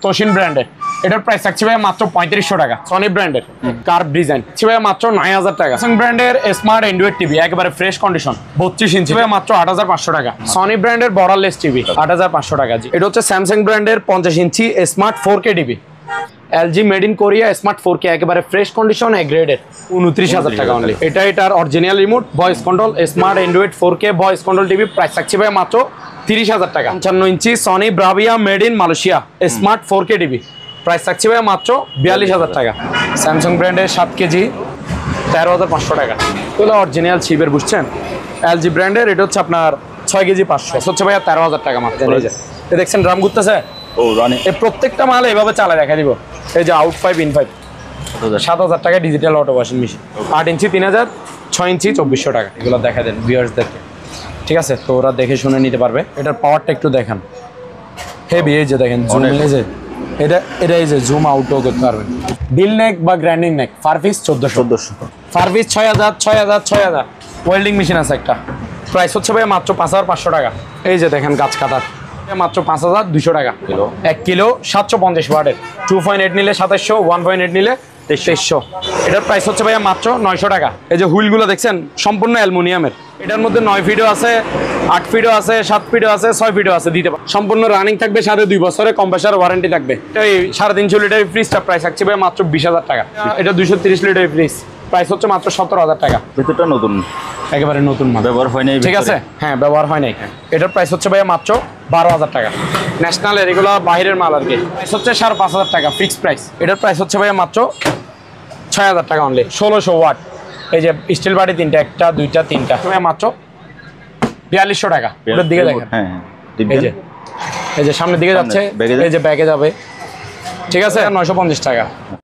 তোশিন ব্র্যান্ডের। এটার প্রাইস থাকছে ভাই মাত্র 3500 টাকা। সনি ব্র্যান্ডের কার্ভ ডিজাইন ভাই মাত্র 9000 টাকা। স্যামসাং ব্র্যান্ডের স্মার্ট অ্যান্ড্রয়েড টিভি একেবারে ফ্রেশ কন্ডিশন 32 ইঞ্চি ভাই মাত্র 8500 টাকা। সনি ব্র্যান্ডের বর্ডারলেস টিভি 8500 টাকা। জি এটা হচ্ছে স্যামসাং ব্র্যান্ডের 50 inch smart 4K TV. LG made in Korea smart 4K একেবারে ফ্রেশ কন্ডিশন এ গ্রেডেড 29000 টাকা অনলি। এটার original remote voice control smart Android 4K voice control TV price থাকছে ভাই মাত্র 30000 টাকা। 55 ইঞ্চি Sony Bravia made in Malaysia smart 4K TV price থাকছে ভাই মাত্র 42000 টাকা। স্যামসাং ব্র্যান্ডের 7 কেজি 13500 টাকা। এগুলো অরিজিনাল চিপের বুঝছেন। এলজি ব্র্যান্ডের এটা হচ্ছে আপনার 6 কেজি 500 হচ্ছে ভাই 13000 টাকা মাত্র। এই দেখছেন রাম ঘুরতেছে ও রানি। এই প্রত্যেকটা মাল এইভাবে চালা দেখা দিব। এই যে আউট 5 ইন 5 7000 টাকা ডিজিটাল অটো ওয়াশিং মেশিন 8 ইঞ্চি 3000 6 ইঞ্চি 2400 টাকা। এগুলো দেখা দেন ভিউয়ার্সদেরকে, ঠিক আছে? তো ওরা দেখে শুনে নিতে পারবে। এটার পাওয়ারটা একটু দেখান হেভি। এই যে দেখেন জুম এই যে এটা এই যে জুম আউটও করতে পারবেন। ডিল নেক বা গ্র্যান্ডিং নেক per piece 1400 per piece 6000 welding machine আছে একটা প্রাইস হচ্ছে ভাই মাত্র 5500 টাকা। এই যে দেখেন গাছ কাটার মাত্র 5200 টাকা। 1 কিলো 750 ওয়াটের 2.8 নিলে 2700 1.8 নিলে 2300। এটার প্রাইস হচ্ছে ভাইয়া মাত্র 900 টাকা। এই যে হুইলগুলো দেখছেন সম্পূর্ণ অ্যালুমিনিয়ামের। এটার মধ্যে 9 ফিটও আছে 8 ফিটও আছে 7 ফিটও আছে 6 ফিটও আছে দিতে পারে। সম্পূর্ণ রানিং থাকবে, সাথে 2 বছরের কম্প্রেসার ওয়ারেন্টি থাকবে। এই 350 লিটার ফ্রিজটা প্রাইস থাকছে ভাই মাত্র 20000 টাকা। এটা 230 লিটার ফ্রিজ প্রাইস হচ্ছে মাত্র 17000 টাকা। ভেতরটা নতুন একেবারে নতুন মাল, ব্যবহার হয় নাই, ঠিক আছে? হ্যাঁ ব্যবহার হয় নাই। এটার প্রাইস হচ্ছে ভাইয়া মাত্র 12000 টাকা। ন্যাশনালের এগুলো বাইরের মাল আর কি। প্রাইস হচ্ছে 5500 টাকা ফিক্স প্রাইস। এটার প্রাইস হচ্ছে ভাইয়া মাত্র 6000 টাকা অনলি। 1600 ওয়াট এই যে স্টিল বাটি 3টা 1টা 2টা 3টা মাত্র 4200 টাকা। ওটার দিকে দেখেন এই যে সামনের দিকে যাচ্ছে, এই যে ব্যাগে যাবে, ঠিক আছে? 950 টাকা।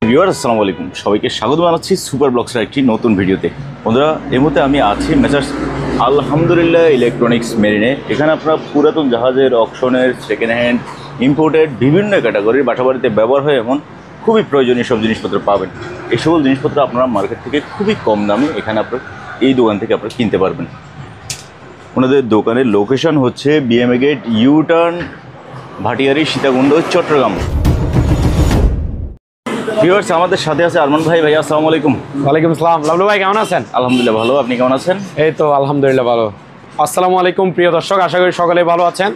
ভিউয়ার্স আসসালামু আলাইকুম, সবাইকে স্বাগত জানাচ্ছি সুপার ব্লগসের একটি নতুন ভিডিওতে। বন্ধুরা এই মুহূর্তে আমি আছি মেসার্স আলহামদুলিল্লাহ ইলেকট্রনিক্স মেরিনে। এখানে আপনারা পুরাতন জাহাজের, অকশনের, সেকেন্ড হ্যান্ড, ইম্পোর্টেড বিভিন্ন ক্যাটাগরির বাসাবাড়িতে ব্যবহার হয় এমন খুবই প্রয়োজনীয় সব জিনিসপত্র পাবেন। এই সকল জিনিসপত্র আপনারা মার্কেট থেকে খুবই কম দামে এখানে আপনার এই দোকান থেকে আপনারা কিনতে পারবেন। ওনাদের দোকানের লোকেশন হচ্ছে BMA gate U turn, Bhatiary, Sitakunda, Chattogram. Viewers আমাদের সাথে আছে আরমান ভাই। ভাই আসসালামু আলাইকুম। ওয়ালাইকুম আসসালাম। লাভলু ভাই কেমন আছেন? আলহামদুলিল্লাহ ভালো, আপনি কেমন আছেন? এই তো আলহামদুলিল্লাহ ভালো। আসসালামু আলাইকুম প্রিয় দর্শক, আশা করি সকলে ভালো আছেন।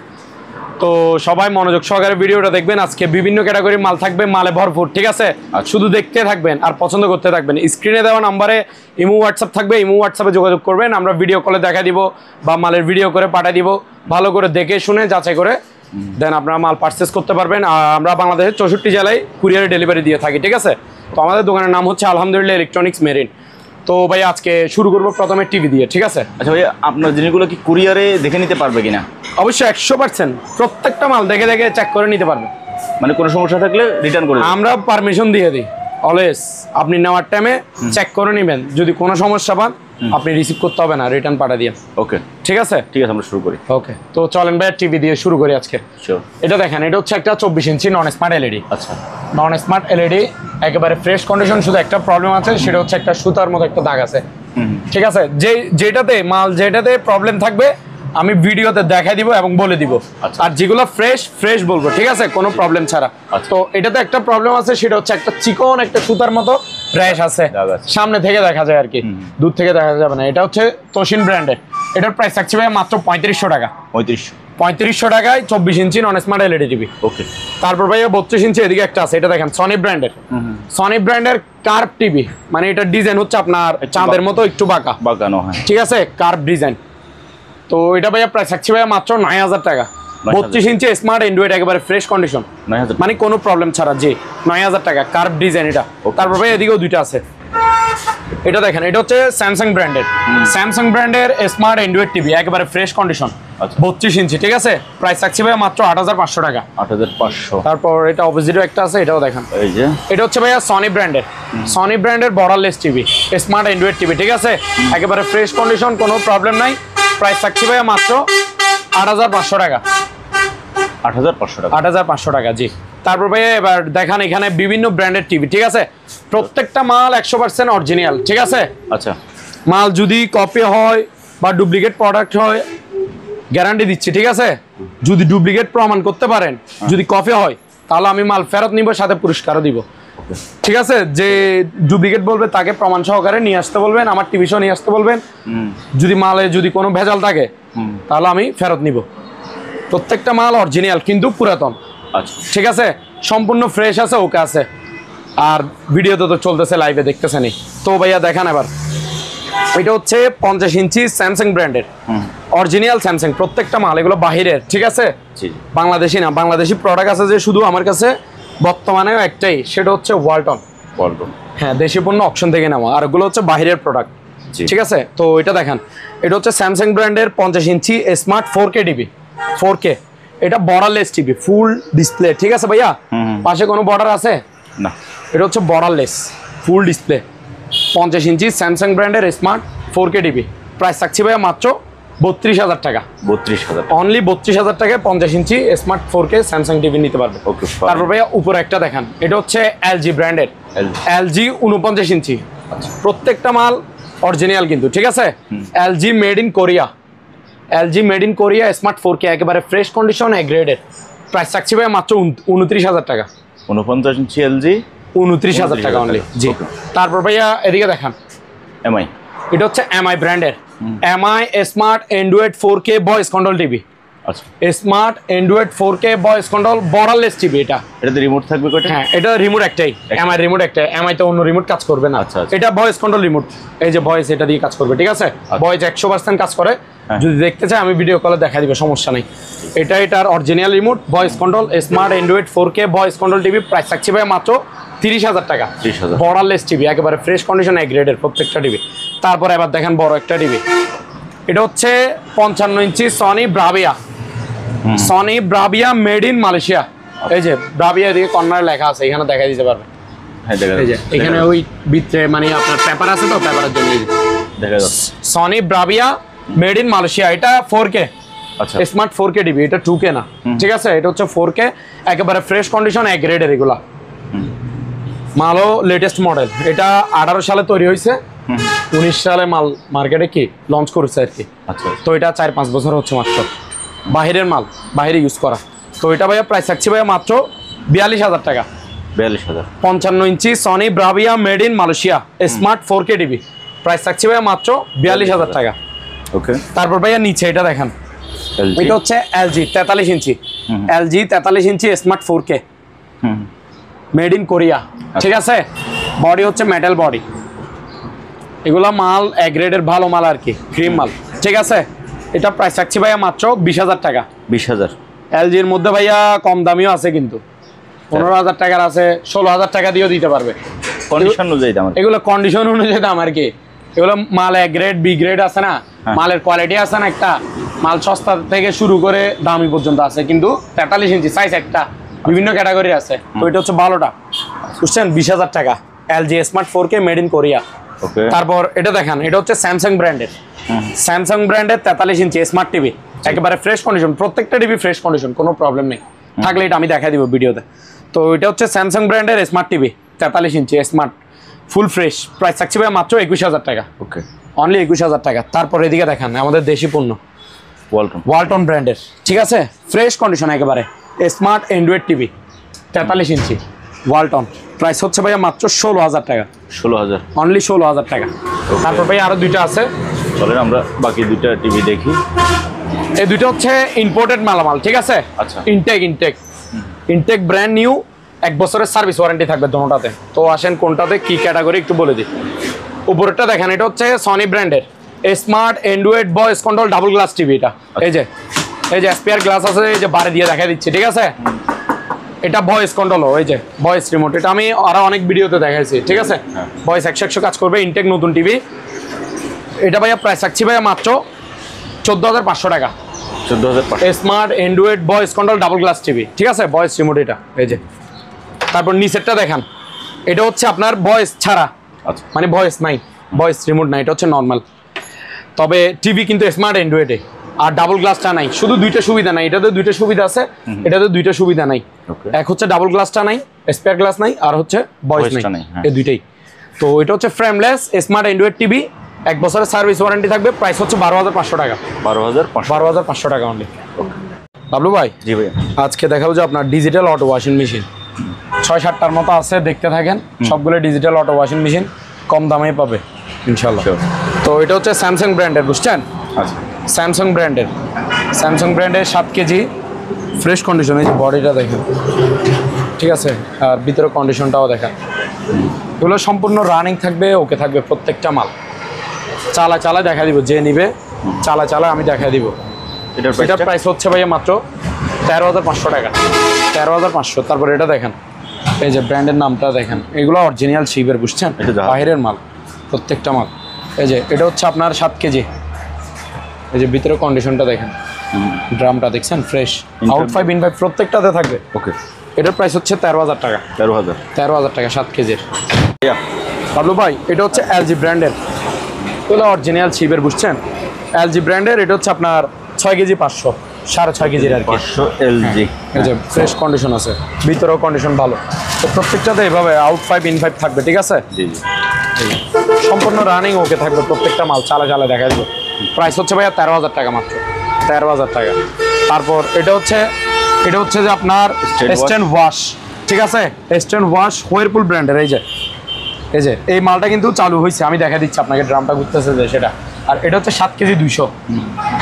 তো সবাই মনোযোগ সহকারে ভিডিওটা দেখবেন। আজকে বিভিন্ন ক্যাটাগরির মাল থাকবে, মালে ভরপুর, ঠিক আছে? শুধু দেখতে থাকবেন আর পছন্দ করতে থাকবেন। স্ক্রিনে দেওয়া নাম্বারে ইমো হোয়াটসঅ্যাপ থাকবে, ইমো হোয়াটসঅ্যাপে যোগাযোগ করবেন। আমরা ভিডিও কলে দেখা দিব বা মালের ভিডিও করে পাঠিয়ে দিব। ভালো করে দেখে শুনে যাচাই করে দেন আপনারা মাল পারচেস করতে পারবেন। আর আমরা বাংলাদেশের 64 জেলায় কুরিয়ারে ডেলিভারি দিয়ে থাকি, ঠিক আছে? তো আমাদের দোকানের নাম হচ্ছে আলহামদুলিল্লাহ ইলেকট্রনিক্স মেরিন। তো ভাই আজকে শুরু করবো প্রথমে টিভি দিয়ে, ঠিক আছে? আচ্ছা ভাই, আপনার জিনিসগুলো কি কুরিয়ারে দেখে নিতে পারবে কিনা? অবশ্যই 100% প্রত্যেকটা মাল দেখে দেখে চেক করে নিতে পারবে। মানে কোনো সমস্যা থাকলে রিটার্ন করে আমরা পারমিশন দিয়ে দিই অলওয়েজ। আপনি নেওয়ার টাইমে চেক করে নেবেন, যদি কোনো সমস্যা পান আপনি রিসিভ করতে হবে না, রিটার্ন পাঠিয়ে দিন। ওকে ঠিক আছে? ঠিক আছে, আমরা শুরু করি। ওকে, তো চলেন ভাই টিভি দিয়ে শুরু করি আজকে। এটা দেখেন, এটা হচ্ছে একটা 24 ইঞ্চি নন স্মার্ট এলইডি। আচ্ছা, নন স্মার্ট এলইডি একেবারে ফ্রেশ কন্ডিশন। শুধু একটা প্রবলেম আছে, সেটা হচ্ছে একটা সুতার মতো একটা দাগ আছে, ঠিক আছে? যেটাতে প্রবলেম থাকবে আমি ভিডিওতে দেখাই দিব এবং বলে দিব। আর যেগুলো ফ্রেশ বলবো, ঠিক আছে? কোনো প্রবলেম ছাড়া। তো এটাতে একটা প্রবলেম আছে, সেটা হচ্ছে একটা চিকন একটা সুতার মতো র্যাশ আছে, সামনে থেকে দেখা যায় আর কি, দূর থেকে দেখা যাবে না। এটা হচ্ছে তোশিন ব্র্যান্ডের। এটার প্রাইস থাকছে ভাই মাত্র 3500 টাকা। 3500 টাকায় 24 ইঞ্চি নন স্মার্ট এলইডি টিভি। ওকে, তারপর ভাই 32 ইঞ্চি এদিকে একটা আছে, এটা দেখেন সনি ব্র্যান্ডের। সনি ব্র্যান্ডের কার্ভ টিভি, মানে এটার ডিজাইন হচ্ছে আপনার চাঁদের মতো একটু বাঁকানো, হয়, ঠিক আছে? Curve design. তো এটা ভাইয়া প্রাইস থাকছে ভাইয়া মাত্র 9000 টাকা। 32 ইঞ্চি স্মার্ট অ্যান্ড্রয়েড একেবারে ফ্রেশ কন্ডিশন, মানে কোনো প্রবলেম ছাড়া। জি 9000 টাকা কার্ভ ডিজাইন এটা। তারপর ভাই এদিকেও দুইটা আছে। এটা দেখেন, এটা হচ্ছে স্যামসাং ব্র্যান্ডের। স্যামসাং ব্র্যান্ডের স্মার্ট অ্যান্ড্রয়েড টিভি একেবারে ফ্রেশ কন্ডিশন, 32 ইঞ্চি, ঠিক আছে? প্রাইস থাকছে ভাইয়া মাত্র 8500 টাকা। 8500। তারপর এটা অপোজিটও একটা আছে, এটাও দেখেন। এই যে এটা হচ্ছে ভাইয়া সনি ব্র্যান্ডের। সনি ব্র্যান্ডের borderless TV smart Android TV, ঠিক আছে? একেবারে ফ্রেশ কন্ডিশন, কোনো প্রবলেম নাই। প্রাইস থাকছে ভাইয়া মাত্র 8500 টাকা। 8500 টাকা, জি। তারপর ভাইয়া এবার দেখান, এখানে বিভিন্ন ব্র্যান্ডের টিভি, ঠিক আছে? প্রত্যেকটা মাল 100% অরিজিনাল, ঠিক আছে? আচ্ছা, মাল যদি কপি হয় বা ডুপ্লিকেট প্রোডাক্ট হয় গ্যারান্টি দিচ্ছি, ঠিক আছে? যদি ডুপ্লিকেট প্রমাণ করতে পারেন, যদি কপি হয় তাহলে আমি মাল ফেরত নিব, সাথে পুরস্কারও দিব। ঠিক আছে, যে ডুপ্লিকেট বলবে তাকে প্রমাণ সহকারে নিয়ে আসতে বলবেন, আমার টিভি শো নিয়ে আসতে বলবেন। যদি মালে যদি কোনো ভেজাল থাকে তাহলে আমি ফেরত নিব। প্রত্যেকটা মাল অরিজিনাল কিন্তু পুরাতন। আচ্ছা, ঠিক আছে, সম্পূর্ণ ফ্রেশ আছে, ওকে আছে। আর ভিডিওতে তো চলতেছে, লাইভে দেখতেছেনই তো ভাইয়া। দেখান এবার, এটা হচ্ছে 50 ইঞ্চি স্যামসাং ব্র্যান্ডের অরিজিনাল স্যামসাং। প্রত্যেকটা মাল এগুলো বাহিরের, ঠিক আছে, বাংলাদেশি না। বাংলাদেশি প্রোডাক্ট আছে যে শুধু আমার কাছে বর্তমানে একটাই, সেটা হচ্ছে ওয়ালটন। হ্যাঁ, দেশি পণ্য অপশন থেকে নেওয়া, আর ওগুলো হচ্ছে বাহিরের প্রোডাক্ট। ঠিক আছে, তো এটা দেখেন, এটা হচ্ছে স্যামসাং ব্র্যান্ডের 50 inch smart 4K TV. 4K, এটা বর্ডারলেস টিভি, ফুল ডিসপ্লে। ঠিক আছে ভাইয়া, পাশে কোনো বর্ডার আছে না, এটা হচ্ছে বর্ডারলেস ফুল ডিসপ্লে 50 ইঞ্চি স্যামসাং ব্র্যান্ডের স্মার্ট 4K টিভি। প্রাইস থাকছে ভাইয়া মাত্র 32,000 টাকা। 32,000, অনলি 32,000 টাকায় 50 inch smart 4K Samsung TV নিতে পারবে। ওকে, তারপর ভাইয়া উপরে একটা দেখান, এটা হচ্ছে এলজি ব্র্যান্ডের এলজি 49 ইঞ্চি। প্রত্যেকটা মাল অরিজিনাল কিন্তু, ঠিক আছে। LG made in Korea, LG made in Korea smart 4K, একেবারে ফ্রেশ কন্ডিশন, এ গ্রেডের। প্রাইস থাকছে ভাইয়া মাত্র 29,000 টাকা। 49 ইঞ্চি এলজি 29,000 টাকা অনলি। জি, তারপর ভাইয়া এদিকে দেখান, এমআই, এটা হচ্ছে এমআই ব্র্যান্ডের MI smart Android 4K voice control TV. আচ্ছা, smart Android 4K voice control borderless TV. এটাতে রিমোট থাকবে কয়টা? হ্যাঁ, এটা রিমোট একটাই, এমআই রিমোট একটাই। এমআই তো অন্য রিমোট কাজ করবে না। আচ্ছা, এটা ভয়েস কন্ট্রোল রিমোট, এই যে ভয়েস, এটা দিয়ে কাজ করবে। ঠিক আছে, ভয়েস 100% কাজ করে। যদি দেখতে চাই আমি ভিডিও কলে দেখা দিবে, সমস্যা নেই। এটার original remote, voice control, smart Android 4K voice control TV. Price থাকছে ভাই মাত্র 30,000 টাকা। বর্ডারলেস টিভি, একেবারে ফ্রেশ কন্ডিশন, এ গ্রেডের প্রত্যেকটা টিভি। তারপরে এবার দেখেন বড় একটা টিভি, এটা হচ্ছে 55 ইঞ্চি Sony Bravia. Sony Bravia made in Malaysia. এই যে ব্রাভিয়া এদিকে কর্নারে লেখা আছে, এখানে দেখা দিতে পারবে। এই যে এখানে ওই ভিতরে মানে আপনার পেপার আছে, তো পেপারের জন্য দেখা যাচ্ছে Sony Bravia made in Malaysia. এটা 4K, আচ্ছা, স্মার্ট 4K টিভি। এটা 2K না, ঠিক আছে। এটা হচ্ছে 4K, একেবারে ফ্রেশ কন্ডিশন, এ গ্রেডের। এগুলা মালও লেটেস্ট মডেল। এটা 18 সালে তৈরি হয়েছে, 19 সালে মাল মার্কেটে কি লঞ্চ করেছে আর কি। আচ্ছা, তো এটা 4-5 বছর হচ্ছে মাত্র, বাহিরের মাল, বাহিরে ইউজ করা। তো এটা ভাইয়া প্রাইস থাকছে ভাইয়া মাত্র 42,000 টাকা। 42,000। 55 ইঞ্চি Sony Bravia made in Malaysia smart 4K TV. Price থাকছে ভাইয়া মাত্র 42,000 টাকা। ওকে, তারপর ভাইয়া নিচে এটা দেখেন, এটা হচ্ছে LG 43 inch. LG 43 inch smart 4K made in Korea. ঠিক আছে, বডি হচ্ছে মেটাল বডি। এগুলা মাল এ গ্রেডের ভালো মাল আর কি, ক্রিম মাল। ঠিক আছে, এটা প্রাইস রাখছি ভাইয়া মাত্র 20,000 টাকা। 20,000। এলজির মধ্যে ভাইয়া কম দামিও আছে, কিন্তু 15,000 টাকার আছে, 16,000 টাকা দিয়েও দিতে পারবে। কন্ডিশন অনুযায়ী দাম, এগুলো কন্ডিশন অনুযায়ী দাম আর কি। এগুলো মাল এ গ্রেড, বি গ্রেড আছে না, মালের কোয়ালিটি আছে না, একটা মাল সস্তা থেকে শুরু করে দামি পর্যন্ত আছে। কিন্তু 43 ইঞ্চি সাইজ একটা, বিভিন্ন ক্যাটাগরি আছে। তো এটা হচ্ছে ভালোটা, বুঝছেন, 20,000 টাকা। LG smart 4K made in Korea. তারপর এটা দেখেন, এটা হচ্ছে স্যামসাং ব্র্যান্ডের, স্যামসাং ব্র্যান্ডের 43 ইঞ্চি স্মার্ট টিভি, একেবারে ফ্রেশ কন্ডিশন। প্রত্যেকটা টিভি ফ্রেশ কন্ডিশন, কোনো প্রবলেম নেই। থাকলে এটা আমি দেখাই দিব ভিডিওতে। তো এটা হচ্ছে স্যামসাং ব্র্যান্ডের স্মার্ট টিভি 43 ইঞ্চি স্মার্ট, ফুল ফ্রেশ। প্রাইস থাকছে ভাই মাত্র 21,000 টাকা। ওকে, অনলি 21,000 টাকা। তারপর এদিকে দেখেন আমাদের দেশি পণ্য, ওয়ালটন ব্র্যান্ডের। ঠিক আছে, ফ্রেশ কন্ডিশন একেবারে স্মার্ট অ্যান্ড্রয়েড টিভি 43 ইঞ্চি ওয়ালটন। প্রাইস হচ্ছে ভাইয়া মাত্র 16,000 টাকা। 16,000, অনলি 16,000 টাকা। তারপর ভাই আরো দুইটা আছে, চলেন আমরা বাকি দুইটা টিভি দেখি। এই দুইটা হচ্ছে ইম্পোর্টেড মালামাল। ঠিক আছে, আচ্ছা, ইনটেক ব্র্যান্ড নিউ, 1 বছরের সার্ভিস ওয়ারেন্টি থাকবে দোনোটাতে। তো আসেন কোনটাতে কি ক্যাটাগরি একটু বলে দিই। উপরেরটা দেখেন, এটা হচ্ছে সনি ব্র্যান্ডের smart Android voice control double glass TV. এটা এই যে স্পেয়ার গ্লাস আছে, এই যে বারে দিয়ে দেখা দিচ্ছে। ঠিক আছে, এটা ভয়েস কন্ট্রোল, এই যে ভয়েস রিমোট। এটা আমি আরো অনেক ভিডিওতে দেখাইছি। ঠিক আছে, ভয়েস 100 কাজ করবে, ইনটেক নতুন টিভি। এটা ভাইয়া প্রাইস রাখছি ভাইয়া মাত্র 14,500 টাকা। 14,500, smart Android voice control double glass TV. ঠিক আছে, ভয়েস রিমোট এটা, এই যে। তারপর নিচেরটা দেখান, এটা হচ্ছে আপনার ভয়েস ছাড়া, মানে ভয়েস নাই, ভয়েস রিমোট নাই, এটা হচ্ছে নর্মাল। তবে টিভি কিন্তু স্মার্ট অ্যান্ড্রয়েডে, আর ডাবল গ্লাসটা নাই। শুধু দুইটা সুবিধা নাই, এটাতে দুইটা সুবিধা আছে, এটাতে দুইটা সুবিধা নাই। এক হচ্ছে ডাবল গ্লাসটা নাই, স্পেয়ার গ্লাস নাই, আর হচ্ছে ভয়েস নাই, এই দুইটাই। তো এটা হচ্ছে ফ্রেমলেস স্মার্ট অ্যান্ড্রয়েড টিভি, 1 বছরের সার্ভিস ওয়ারেন্টি থাকবে। প্রাইস হচ্ছে 12,500 টাকা। 12,500 12,500 টাকা অনলি। বাবলু ভাই জি ভাইয়া। আজকে দেখাবো যে আপনার ডিজিটাল অটো ওয়াশিং মেশিন 6-7টার মতো আছে, দেখতে থাকেন। সবগুলো ডিজিটাল অটো ওয়াশিং মেশিন, কম দামেই পাবে ইনশাল্লাহ। তো এটা হচ্ছে স্যামসাং ব্র্যান্ডের, বুঝছেন? আচ্ছা, স্যামসাং ব্র্যান্ডের 7 কেজি ফ্রেশ কন্ডিশন। এই যে বডিটা দেখেন, ঠিক আছে, আর ভিতরে কন্ডিশনটাও দেখেন। এগুলো সম্পূর্ণ রানিং থাকবে, ওকে থাকবে প্রত্যেকটা মাল। চালা দেখা দিব, যে নিবে চালা আমি দেখা দিব। এটার প্রাইস হচ্ছে ভাইয়া মাত্র 13,500 টাকা, 13,500। তারপর এটা দেখেন, এই যে ব্র্যান্ডের নামটা দেখেন, এগুলো অরিজিনাল শিবের, বুঝছেন? বাইরের মাল প্রত্যেকটা মাল। এই যে এটা হচ্ছে আপনার 7 কেজি। এই যে ভিতরে কন্ডিশনটা দেখেন, ড্রামটা দেখছেন ফ্রেশ, আউট 5 ইন 5 প্রত্যেকটাতে থাকবে। ওকে, এটার প্রাইস হচ্ছে 13,000 টাকা, 13,000 টাকা 7 কেজির। বাবলু ভাই এটা হচ্ছে এলজি ব্র্যান্ডের, এগুলো অরিজিনাল শিবের, বুঝছেন? এলজি ব্র্যান্ডের, এটা হচ্ছে আপনার 6 কেজি 500, 6.5 কেজির আর কি। 500 এলজি। এই যে ফ্রেশ কন্ডিশন আছে, ভিতরেও কন্ডিশন ভালো। তো প্রত্যেকটাতে এইভাবে আউট 5 ইন 5 থাকবে, ঠিক আছে? জি জি। সম্পূর্ণ রানিং ওকে থাকবে প্রত্যেকটা মাল, চালা দেখা যাবে। প্রাইস হচ্ছে ভাইয়া 13,000 টাকা মাত্র, 13,000 টাকা। তারপর এটা হচ্ছে যে আপনার স্ট্যান্ড ওয়াশ, ঠিক আছে? স্ট্যান্ড ওয়াশ হোয়ারপুল ব্র্যান্ডের। এই যে এই মালটা কিন্তু চালু হয়েছে, আমি দেখা দিচ্ছি আপনাকে, ড্রামটা ঘুরতেছে যে সেটা। আর এটা হচ্ছে 7 কেজি 200,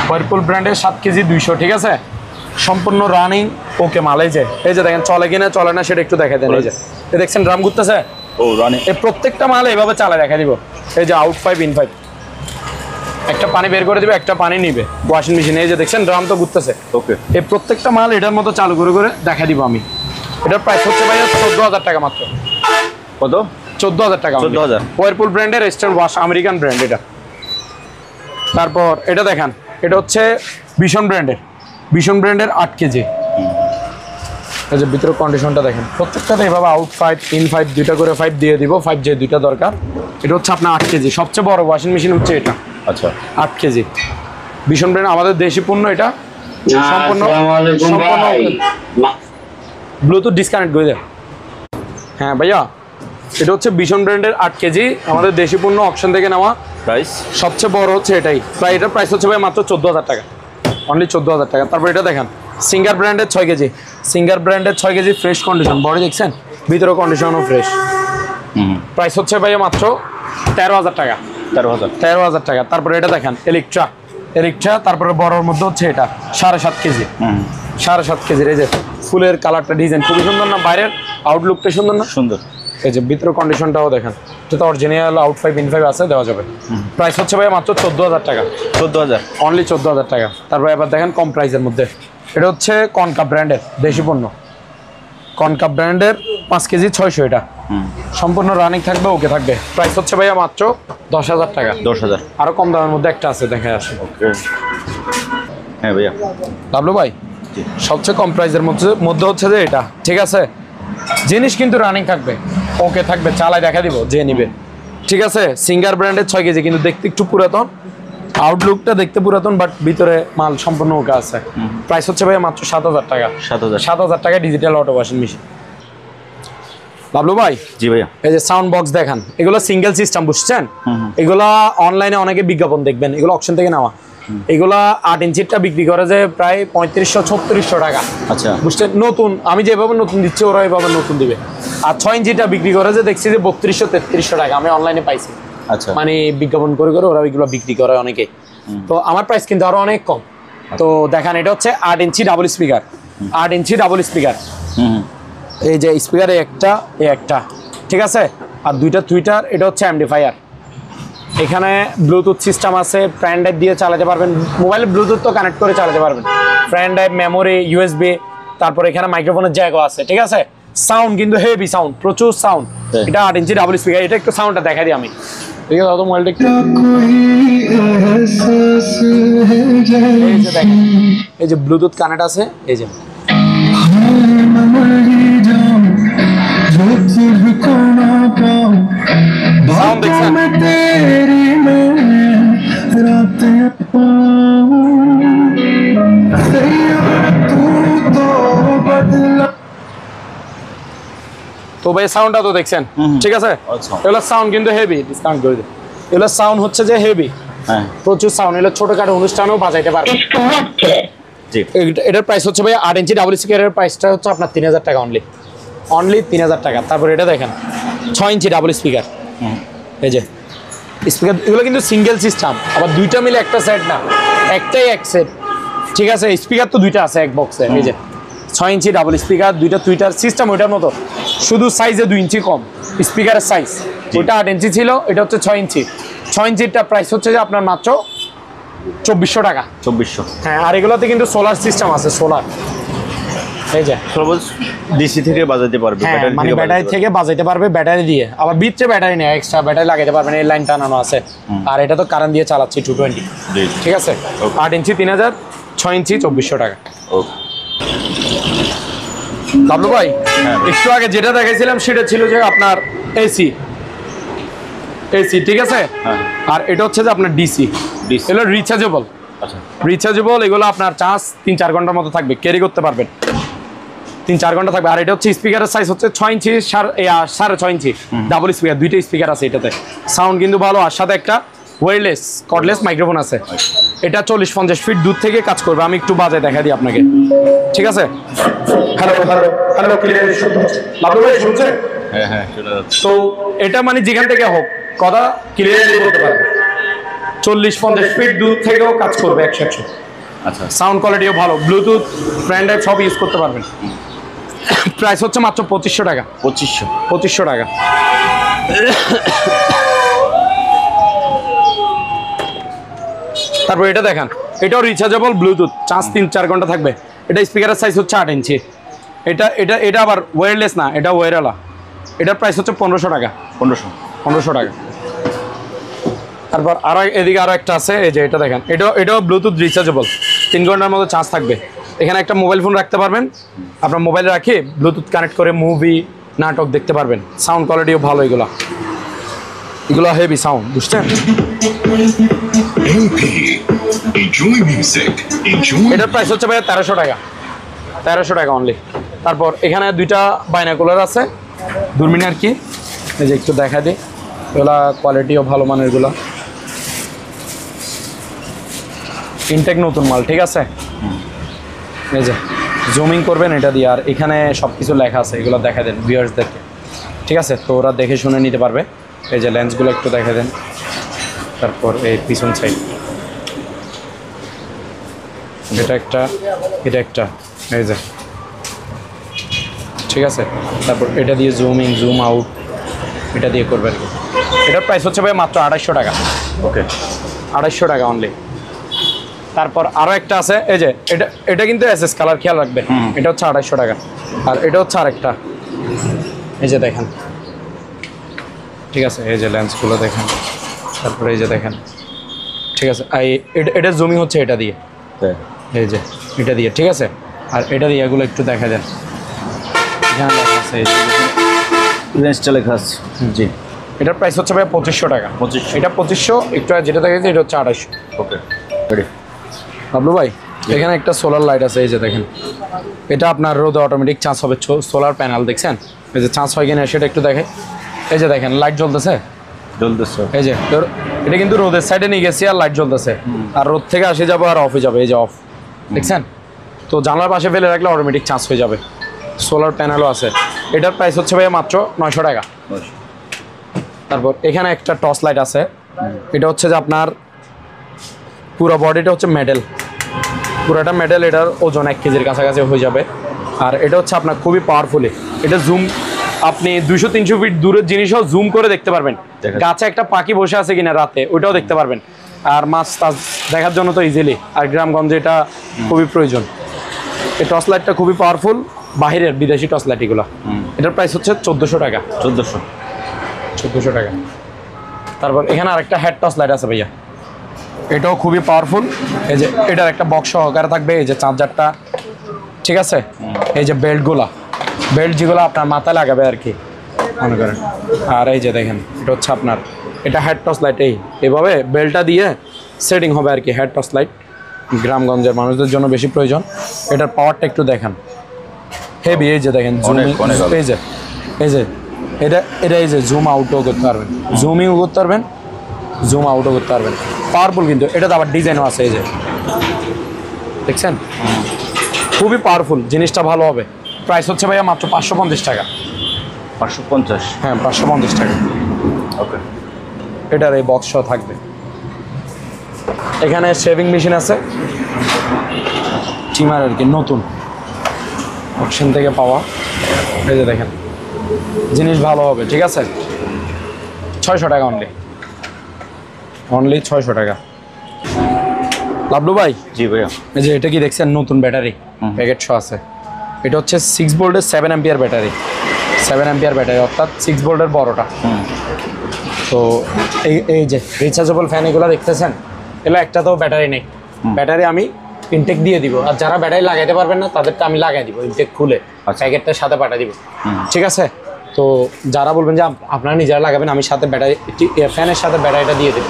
হোয়ারপুল ব্র্যান্ডের 7 কেজি 200, ঠিক আছে? সম্পূর্ণ রানিং ওকে মাল। এই যে দেখেন, চলে কিনা চলে না সেটা একটু দেখা দেন। এই যে দেখছেন ড্রাম ঘুরতেছে, ও রানিং। এই প্রত্যেকটা মাল এইভাবে চালা দেখা দিব। এই যে আউট 5 ইন 5, একটা পানি বের করে দিবে, একটা পানি নিবে ওয়াশিং মেশিনে। এই যে দেখছেন ড্রাম তো ঘুরতেছে। ওকে, এই প্রত্যেকটা মাল এটার মতো চালু করে দেখা দিব আমি। এটার প্রাইস হচ্ছে ভাইয়া 14,000 টাকা মাত্র। কত? 14,000 টাকা। 14,000। হোয়ারপুল ব্র্যান্ডের স্ট্যান্ড ওয়াশ, আমেরিকান ব্র্যান্ড এটা। তারপর এটা দেখেন, এটা হচ্ছে ভিশন ব্র্যান্ডের 8 কেজি। এই যে ভিতরে কন্ডিশনটা দেখেন, প্রত্যেকটাতে এইভাবে আউট 5 ইন 5 দুইটা করে 5 দিয়ে দিব, 5 যে দুইটা দরকার। এটা হচ্ছে আপনার 8 কেজি, সবচেয়ে বড় ওয়াশিং মেশিন হচ্ছে এটা। আচ্ছা, 8 কেজি ভিশন ব্র্যান্ড, আমাদের দেশি পণ্য এটা। সম্পূর্ণ ব্লুটুথ ডিসকানেক্ট করে দেয়। হ্যাঁ ভাইয়া, এটা হচ্ছে ভিশন ব্র্যান্ডের 8 কেজি, আমাদের দেশি পণ্য, অপশন থেকে নেওয়া। প্রাইস সবচেয়ে বড় হচ্ছে এটাই। এটার প্রাইস হচ্ছে ভাই মাত্র 14,000 টাকা, অনলি 14,000 টাকা। তারপর এটা দেখেন, সিঙ্গার ব্র্যান্ডের 6 কেজি ফ্রেশ কন্ডিশন, বডি দেখছেন, ভিতরে কন্ডিশনও ফ্রেশ। প্রাইস হচ্ছে ভাইয়া মাত্র 13,000 টাকা, 13,000 টাকা। তারপরে এটা দেখেন এলিকট্রা, তারপরে বড়োর মধ্যে হচ্ছে এটা 7.5 কেজি, 7.5 কেজির। এই যে ফুলের কালারটা, ডিজাইন খুবই সুন্দর না? বাইরের আউটলুকটা সুন্দর না? সুন্দর। এই যে ভিতরে কন্ডিশনটাও দেখেন, যেটা অরিজিনাল আউট 5 ইন 5 আছে, দেওয়া যাবে। প্রাইস হচ্ছে ভাই মাত্র 14,000 টাকা, 14,000, অনলি 14,000 টাকা। তারপরে এবার দেখেন কম প্রাইসের মধ্যে, এটা হচ্ছে কনকাপ ব্র্যান্ডের দেশি পণ্য, কনকাপ ব্র্যান্ডের 5 কেজি 600, এটা সম্পূর্ণ রানিং থাকবে, ওকে থাকবে। প্রাইস হচ্ছে ভাইয়া মাত্র 10,000 টাকা। 10,000। আরো কম দামের মধ্যে একটা আছে, দেখে আসে। ওকে, হ্যাঁ ভাইয়া। বাবলু ভাই সবচেয়ে কম প্রাইসের মধ্যে হচ্ছে যে এটা, ঠিক আছে? জিনিস কিন্তু রানিং থাকবে, ওকে থাকবে, চালায় দেখা দিব যে নিবে, ঠিক আছে? সিঙ্গার ব্র্যান্ডের 6 কেজি, কিন্তু দেখতে একটু পুরাতন, আউটলুকটা দেখতে পুরাতন, বাট ভিতরে মাল সম্পূর্ণ ওকে আছে। প্রাইস হচ্ছে ভাই মাত্র 7,000 টাকা, 7,000 টাকা digital auto washing machine. Bablu ভাই জি ভাইয়া, এই যে সাউন্ড বক্স দেখেন, এগুলো সিঙ্গেল সিস্টেম, বুঝছেন? এগুলা অনলাইনে অনেকে বিজ্ঞাপন দেখবেন, এগুলো অপশন থেকে নেওয়া। এগুলা 8 ইঞ্চিটা বিক্রি করে যে প্রায় 3500-3600 টাকা। আচ্ছা, বুঝছেন? নতুন, আমি যেভাবে নতুন দিচ্ছি ওরা এভাবে নতুন দিবে। আর 6 ইঞ্চিটা বিক্রি করে যে দেখছি যে 3200-3300 টাকা, আমি অনলাইনে পাইছি। আচ্ছা, মানে বিজ্ঞাপন করে ওরা এগুলো বিক্রি করে অনেকে। তো আমার প্রাইস কিন্তু আরো অনেক কম। তো দেখেন, এটা হচ্ছে 8 ইঞ্চি ডাবল স্পিকার, 8 ইঞ্চি ডাবল স্পিকার। এই যে স্পিকার একটা, ঠিক আছে? আর দুইটা টুইটার, এটা হচ্ছে অ্যাম্পলিফায়ার। এখানে ব্লুটুথ সিস্টেম আছে, ফ্রেন্ড ড্রাইভ দিয়ে চালাতে পারবেন, মোবাইলে ব্লুটুথ তো কানেক্ট করে চালাতে পারবেন, ফ্রেন্ড ড্রাইভ, মেমোরি, ইউএসবি। তারপর এখানে মাইক্রোফোনের জায়গা আছে, ঠিক আছে? সাউন্ড কিন্তু হেভি সাউন্ড, প্রচুর সাউন্ড। এটা 8 ইঞ্চি ডাবল স্পিকার। এটা একটু সাউন্ডটা দেখা দিই আমি, ঠিক আছে? মোবাইলটা একটু, এই যে দেখেন, এই যে ব্লুটুথ কানেক্ট আছে, এই যে সাউন্ড দেখছেন? তো ভাই সাউন্ডটা তো দেখছেন, ঠিক আছে? এগুলো সাউন্ড কিন্তু হেভি, ডিসকাউন্ট করে দিই। এগুলো সাউন্ড হচ্ছে যে হেভি, প্রচুর সাউন্ড। এগুলো ছোটখাটো অনুষ্ঠানেও বাজাইতে পারবে। জি। এটার প্রাইস হচ্ছে ভাই 8 ইঞ্চি ডাবল স্পিকারের প্রাইসটা হচ্ছে আপনার 3000 টাকা অনলি 3000 টাকা। তারপর এটা দেখেন 6 ইঞ্চি ডাবল স্পিকার, এই যে স্পিকার, এগুলো কিন্তু সিঙ্গেল সিস্টেম, আবার দুইটা মিলে একটা সেট না, একটাই এক সেট, ঠিক আছে। স্পিকার তো দুইটা আছে এক বক্সে, এই যে 6 ইঞ্চি ডাবল স্পিকার, দুইটা টুইটার সিস্টেম ওইটার মতো, শুধু সাইজে 2 ইঞ্চি কম স্পিকারের সাইজ। ওইটা 8 ইঞ্চি ছিল, এটা হচ্ছে 6 ইঞ্চি। 6 ইঞ্চিরটা প্রাইস হচ্ছে যে আপনার মাত্র 2400 টাকা। 2400। হ্যাঁ, আর এগুলোতে কিন্তু সোলার সিস্টেম আছে, সোলার, এই যে ডিসি থেকে বাজাতে পারবে, হ্যাঁ, মানে ব্যাটারি থেকে বাজাইতে পারবে, ব্যাটারি দিয়ে, আবার বিচ্ছে ব্যাটারি নেই, এক্সট্রা ব্যাটারি লাগাইতে পারবেন, এই লাইন টানানো আছে। আর এটা তো কারেন্ট দিয়ে চালাচ্ছি 220, ঠিক আছে। 8 ইঞ্চি 3000, 6 ইঞ্চি 2400 টাকা। বাবলু ভাই, একটু আগে যেটা দেখাইছিলাম সেটা ছিল যে আপনার এসি, ঠিক আছে। আর এটা হচ্ছে যে আপনার ডিসি, এগুলো রিচার্জেবল। আচ্ছা, রিচার্জেবল, এগুলো আপনার চার্জ 3-4 ঘন্টার মতো থাকবে, ক্যারি করতে পারবেন, 3-4 ঘন্টা থাকবে। আর এটা হচ্ছে স্পিকারের সাইজ হচ্ছে 6 ইঞ্চি 6.5 ইঞ্চি ডাবল স্পিকার, দুইটা স্পিকার আছে এটাতে, সাউন্ড কিন্তু ভালো। আর সাথে একটা ওয়্যারলেস কর্ডলেস মাইক্রোফোন আছে। এটা 40-50 ফিট দূর থেকে কাজ করবে। আমি একটু বাজে দেখা দিই আপনাকে, ঠিক আছে। হ্যালো হ্যালো হ্যালো, ক্লিয়ার শুনছেন? হ্যাঁ শোনা যাচ্ছে। তো এটা মানে যেখান থেকে হোক কথা ক্লিয়ারলি বলতে পারবে, 40-50 ফিট দূর থেকেও কাজ করবে 100। আচ্ছা, সাউন্ড কোয়ালিটিও ভালো, ব্লুটুথ ব্র্যান্ড সব ইউজ করতে পারবেন। প্রাইস হচ্ছে মাত্র 2500 টাকা। 2500 টাকা। তারপর এটা দেখেন, এটাও রিচার্জেবল, ব্লুটুথ, চার্জ 3-4 ঘন্টা থাকবে। এটা স্পিকারের সাইজ হচ্ছে 8 ইঞ্চি। এটা আবার ওয়্যারলেস না, এটা ওয়্যারওয়ালা। এটার প্রাইস হচ্ছে 1500 টাকা। 1500 টাকা। তারপর এদিকে আরো একটা আছে, এই যে এটা দেখেন, এটাও ব্লুটুথ রিচার্জেবল, 3 ঘন্টার মতো চার্জ থাকবে। এখানে একটা মোবাইল ফোন রাখতে পারবেন, আপনার মোবাইলে রাখে ব্লুটুথ কানেক্ট করে মুভি নাটক দেখতে পারবেন। সাউন্ড কোয়ালিটিও ভালো, এগুলো হেভি সাউন্ড, বুঝছেন? এটার প্রাইস হচ্ছে ভাই 1300 টাকা। 1300 টাকা অনলি। তারপর এখানে দুইটা বাইনাকুলার আছে, দূরবীন আর কি, এই যে একটু দেখা দিই, এগুলা কোয়ালিটিও ভালো মানের, এগুলো ইনটেক নতুন মাল, ঠিক আছে। এই যে জুমিং করবেন এটা দিয়ে, আর এখানে সব কিছু লেখা আছে, এগুলো দেখা দেন ভিউয়ার্সদেরকে, ঠিক আছে। তো ওরা দেখে শুনে নিতে পারবে। এই যে লেন্সগুলো একটু দেখা দেন। তারপর এই পিছন সাইড, এটা একটা, এই যে, ঠিক আছে। তারপর এটা দিয়ে জুমিং জুম আউট এটা দিয়ে করবেন। এটার প্রাইস হচ্ছে ভাই মাত্র 2800 টাকা। ওকে, 2800 টাকা অনলি। তারপর আরও একটা আছে, এই যে এটা কিন্তু এসএস কালার, খেয়াল রাখবেন। এটা হচ্ছে 2800 টাকা। আর এটা হচ্ছে আরেকটা, এই যে দেখেন, ঠিক আছে। এই যে লেন্সগুলো দেখেন, তারপরে এই যে দেখেন, ঠিক আছে। এটা জুমিং হচ্ছে এটা দিয়ে, এই যে এটা দিয়ে, ঠিক আছে। আর এটা দিয়ে এগুলো একটু দেখা দেন, এখানে লেখা আছে, এই যে রেঞ্জটা লেখা আছে। জি, এটার প্রাইস হচ্ছে ভাই 2500 টাকা। 2500। এটা 2500, একটু যেটা দেখেছি এটা হচ্ছে 2800। ওকে, রেডি। বাবলু ভাই, এখানে একটা সোলার লাইট আছে, এই যে দেখেন, এটা আপনার রোদে অটোমেটিক চার্জ হবে, সোলার প্যানেল, দেখছেন? এই যে চার্জ হয় কিনা সেটা একটু দেখে, এই যে দেখেন লাইট জ্বলতেছে, এই যে এটা কিন্তু রোদের সাইডে নিয়ে গেছি, আর লাইট জ্বলতেছে। আর রোদ থেকে আসে যাবো আর অফে যাবে, এই যে অফ, দেখছেন? তো জানলার পাশে ফেলে রাখলে অটোমেটিক চার্জ হয়ে যাবে। সোলার প্যানেলও আছে। এটার প্রাইস হচ্ছে ভাই মাত্র 900 টাকা। তারপর এখানে একটা টর্চ লাইট আছে, এটা হচ্ছে যে আপনার পুরো বডিটা হচ্ছে মেটাল, পুরোটা মেটাল, এটার ওজন 1 কেজির কাছাকাছি হয়ে যাবে। আর এটা হচ্ছে আপনার খুবই পাওয়ারফুলি, এটা জুম, আপনি 200-300 ফিট দূরের জিনিসও জুম করে দেখতে পারবেন। গাছে একটা পাখি বসে আছে কিনা রাতে, ওইটাও দেখতে পারবেন। আর মাছ টাছ দেখার জন্য তো ইজিলি, আর গ্রামগঞ্জে এটা খুবই প্রয়োজন। এই টর্চ লাইটটা খুবই পাওয়ারফুল, বাহিরের বিদেশি টর্চ লাইট এগুলো। এটার প্রাইস হচ্ছে 1400 টাকা। 1400 টাকা। তারপর এখানে আরেকটা হেড টর্চ লাইট আছে ভাইয়া, এটাও খুবই পাওয়ারফুল। এই যে এটার একটা বক্স সহকারে থাকবে, এই যে চার্জারটা, ঠিক আছে। এই যে বেল্ট যেগুলো আপনার মাথায় লাগাবে আর কি, মনে করেন। আর এই যে দেখেন, এটা হচ্ছে আপনার, এটা হেড টর্চ লাইট, এইভাবে বেল্টটা দিয়ে সেটিং হবে আর কি। হেড টর্চ লাইট গ্রামগঞ্জের মানুষদের জন্য বেশি প্রয়োজন। এটার পাওয়ারটা একটু দেখেন, হেভি। এই যে দেখেন, এই যে এটা এই যে জুম আউটও করতে পারবেন, জুমিংও করতে পারবেন, জুম আউটও করতে পারবেন। পাওয়ারফুল কিন্তু, এটা তো আবার ডিজাইনও আছে, এই যে দেখছেন খুবই পাওয়ারফুল, জিনিসটা ভালো হবে। প্রাইস হচ্ছে ভাইয়া মাত্র 550 টাকা। 550? হ্যাঁ 550 টাকা। ওকে, এটার এই বক্স থাকবে। এখানে শেভিং মেশিন আছে, ট্রিমার আর কি, নতুন অপশন থেকে পাওয়া। এই যে দেখেন, জিনিস ভালো হবে, ঠিক আছে। 600 টাকা অনলি, অনলি 600 টাকা। লাবলু ভাই, জি ভাইয়া, এই যে এটা কি দেখছেন, নতুন ব্যাটারি প্যাকেট শো আছে। এটা হচ্ছে 6 ভোল্টের 7 অ্যাম্পিয়ার ব্যাটারি, 7 অ্যাম্পিয়ার ব্যাটারি, অর্থাৎ 6 ভোল্টের বড়টা। তো এই যে রিচার্জেবল ফ্যান এগুলো দেখতেছেন, এগুলো একটাতেও ব্যাটারি নেই। ব্যাটারি আমি ইনটেক দিয়ে দিব, আর যারা ব্যাটারি লাগাইতে পারবেন না তাদেরটা আমি লাগাই দিব, ইনটেক খুলে প্যাকেটটার সাথে পাঠিয়ে দিব, ঠিক আছে। তো যারা বলবেন যে আপনারা নিজেরা লাগাবেন, আমি সাথে ব্যাটারি ফ্যানের সাথে ব্যাটারিটা দিয়ে দেবো।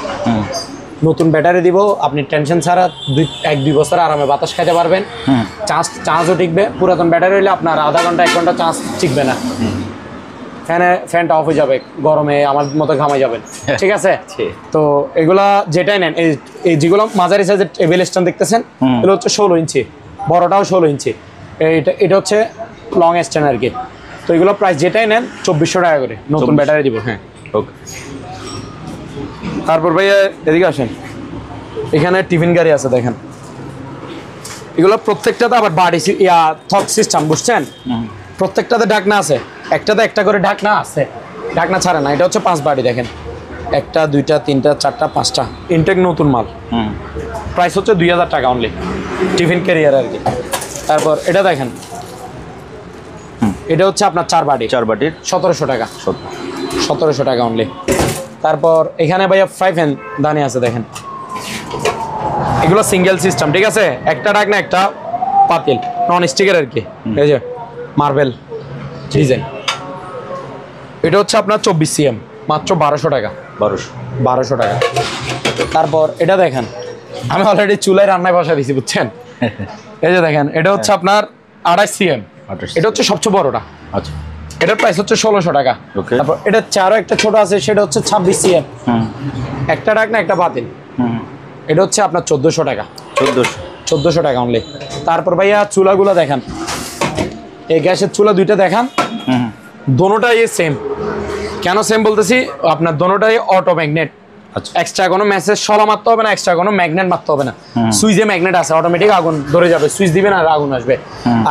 নতুন ব্যাটারি দিব, আপনি টেনশন ছাড়া 1-2 বছর আরামে বাতাস খাইতে পারবেন। চার্জও টিকবে। পুরাতন ব্যাটারি হলে আপনার আধা ঘন্টা 1 ঘন্টা চার্জ টিকবে না, ফ্যানটা অফ হয়ে যাবে, গরমে আমার মতো ঘামাই যাবেন, ঠিক আছে। তো এগুলা যেটাই নেন, এই যেগুলো মাঝারি সাইজের টেবিল স্ট্যান্ড দেখতেছেন, এগুলো হচ্ছে 16 ইঞ্চি, বড়টাও 16 ইঞ্চি। এটা হচ্ছে লং স্ট্যান্ড আর কি। তো এগুলো প্রাইস যেটাই নেন 2400 টাকা করে, নতুন ব্যাটারি দিব। হ্যাঁ ওকে। তারপর ভাইয়া এদিকে আসেন, এখানে টিফিন গাড়ি আছে দেখেন। এগুলো প্রত্যেকটাতে আবার বাড়ি থক সিস্টেম, বুঝছেন। প্রত্যেকটাতে ঢাকনা আছে, একটাতে একটা করে ঢাকনা আছে, ঢাকনা ছাড়ে না। এটা হচ্ছে 5 বাড়ি দেখেন, 1টা 2টা 3টা 4টা 5টা, ইনটেক নতুন মাল। প্রাইস হচ্ছে 2000 টাকা অনলি, টিফিন ক্যারিয়ার আর কি। তারপর এটা দেখেন, এটা হচ্ছে আপনার 4 বাটি, 4 বাটির 1700 টাকা, 1700 টাকা অনলি। তারপর এখানে ভাইয়া ফ্রাই প্যান দানি আছে দেখেন, এগুলো সিঙ্গেল সিস্টেম, ঠিক আছে। একটা ঢাকনা, একটা পাতিল, নন স্টিকের আর কি। এই যে মার্বেল ডিজাইন, এটা হচ্ছে আপনার 24 cm, মাত্র 1200 টাকা। 1200 টাকা। তারপর এটা দেখেন, আমি অলরেডি চুলায় রান্নায় বসা দিয়েছি, বুঝছেন। এই যে দেখেন, এটা হচ্ছে আপনার 28 cm, এটা হচ্ছে সবচেয়ে বড়টা। আচ্ছা, এটার প্রাইস হচ্ছে 1600 টাকা। তারপর এটা চারও একটা ছোট আছে, সেটা হচ্ছে 26 cm, একটা ঢাকনা, একটা পাতিল, এটা হচ্ছে আপনার 1400 টাকা। 1400 টাকা অনলি। তারপর ভাইয়া চুলাগুলো দেখেন, এই গ্যাসের চুলা 2টা দেখান, দোনোটাই সেম। কেন সেম বলতেছি, আপনার দোনোটাই অটো ম্যাগনেট। এক্সট্রা কোনো মেসেজ সলা মারতে হবে না, এক্সট্রা কোনো ম্যাগনেট মারতে হবে না। সুইচে ম্যাগনেট আছে, অটোমেটিক আগুন ধরে যাবে, সুইচ দিবেন আর আগুন আসবে।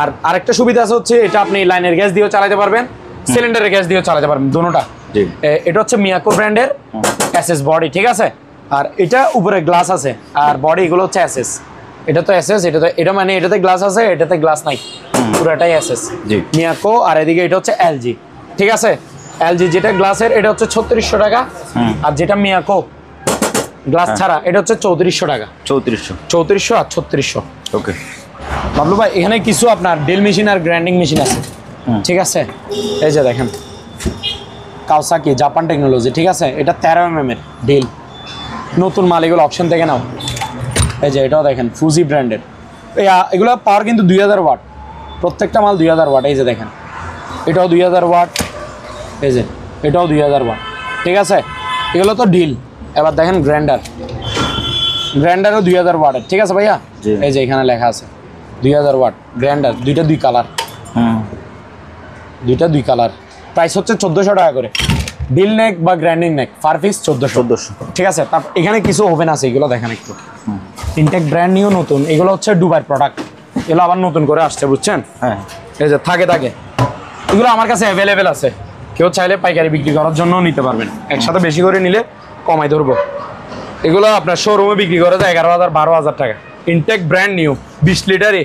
আর আরেকটা সুবিধা আছে হচ্ছে, এটা আপনি লাইনের গ্যাস দিয়েও চালাতে পারবেন, সিলিন্ডারের গ্যাস দিয়েও চালাতে পারবেন, দোনোটা। এটা হচ্ছে মিয়াকো ব্র্যান্ডের এসএস বডি, ঠিক আছে। আর এটা উপরে গ্লাস আছে, আর বডি এগুলো হচ্ছে এসএস। এটা তো এসএস, এটা মানে এটাতে গ্লাস আছে, এটাতে গ্লাস নাই, পুরাটাই এসএস মিয়াকো। আর এদিকে এটা হচ্ছে এলজি, ঠিক আছে। এলজি যেটা গ্লাসের, এটা হচ্ছে 3600 টাকা। আর যেটা মিয়াকো গ্লাস ছাড়া, এটা হচ্ছে 3400 টাকা। 3400 আর 3600। ওকে বাবলু ভাই, এখানে কিছু আপনার ড্রিল মেশিন আর গ্রাইন্ডিং মেশিন আছে, ঠিক আছে। এই যে দেখেন, কাওসাকি জাপান টেকনোলজি, ঠিক আছে। এটা 13 mm এর ড্রিল, নতুন মাল, এগুলো অপশন থেকে নাও। এই যে এটাও দেখেন, ফুজি ব্র্যান্ডের। এগুলো পাওয়ার কিন্তু 2000 ওয়াট, প্রত্যেকটা মাল 2000 ওয়াট। এই যে দেখেন, এটাও 2000 ওয়াট, এই যে এটাও 2000 ওয়াট, ঠিক আছে। এগুলো তো ডিল। এবার দেখেন গ্রাইন্ডারও 2000 ওয়াটের, ঠিক আছে ভাইয়া। এই যে এখানে লেখা আছে 2000 ওয়াট গ্রাইন্ডার, দুইটা 2 কালার, দুইটা 2 কালার। প্রাইস হচ্ছে 1400 টাকা করে। ডিল নেক বা গ্রাইন্ডিং নেক পার পিস 1400, ঠিক আছে। তারপর এখানে কিছু ওভেন আছে, এগুলো দেখেন একটু, ইনটেক ব্র্যান্ড নিউ নতুন। এগুলো হচ্ছে দুবাইয়ের প্রোডাক্ট, এগুলো আবার নতুন করে আসছে, বুঝছেন। হ্যাঁ, এই যে থাকে এগুলো আমার কাছে অ্যাভেলেবেল আছে, কেউ চাইলে পাইকারি বিক্রি করার জন্য নিতে পারবেন। একসাথে বেশি করে নিলে কমাই ধরবো। এগুলো আপনার শোরুমে বিক্রি করে যায় 11,000-12,000 টাকা। ইনটেক ব্র্যান্ড নিউ 20 লিটারে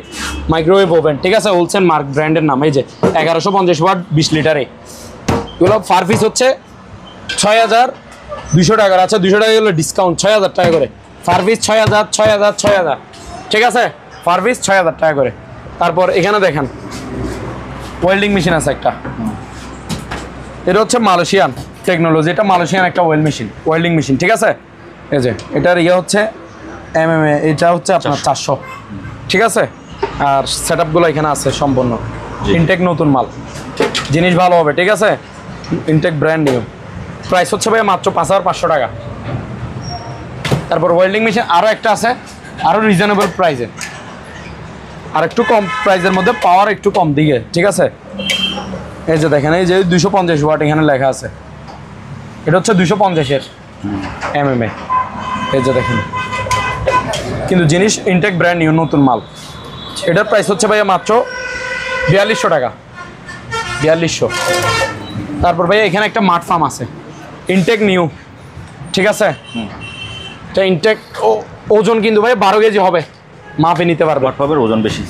মাইক্রোওয়েভ ওভেন, ঠিক আছে। হোলসেল মার্ক ব্র্যান্ডের নাম। এই যে 1150 ওয়াট 20 লিটারে, এগুলো পার পিস হচ্ছে 6200 টাকার। আচ্ছা, 200 টাকা হলো ডিসকাউন্ট, 6000 টাকা করে পার পিস। 6000, ঠিক আছে, পার পিস 6000 টাকা করে। তারপর এখানে দেখেন ওয়েল্ডিং মেশিন আছে একটা, এটা হচ্ছে মালয়েশিয়ান টেকনোলজি। এটা মালয়েশিয়ান একটা ওয়েল্ডিং মেশিন, ঠিক আছে। এই যে এটার হচ্ছে MMA, এটা হচ্ছে আপনার 400, ঠিক আছে। আর সেট আপগুলো এখানে আছে সম্পূর্ণ ইনটেক নতুন মাল, জিনিস ভালো হবে, ঠিক আছে। Intact brand new. প্রাইস হচ্ছে ভাই মাত্র 5500 টাকা। তারপর ওয়েল্ডিং মেশিন আরও একটা আছে, আরও রিজনেবল প্রাইসে। আর একটু কম প্রাইসের মধ্যে, পাওয়ার একটু কম দিকে, ঠিক আছে। এই যে দেখেন, এই যে 250 ওয়াট এখানে লেখা আছে, এটা হচ্ছে 250-এর MMA। এই যে দেখেন, কিন্তু জিনিস ইনটেক ব্র্যান্ড নিউ, নতুন মাল। এটার প্রাইস হচ্ছে ভাইয়া মাত্র 4200 টাকা, 4200। তারপর ভাইয়া এখানে একটা মাঠ ফার্ম আছে, ইনটেক নিউ, ঠিক আছে। এটা ইনটেক ওজন কিন্তু ভাই 12 কেজি হবে, মাপে নিতে পারবে। পাবের ওজন বেশি,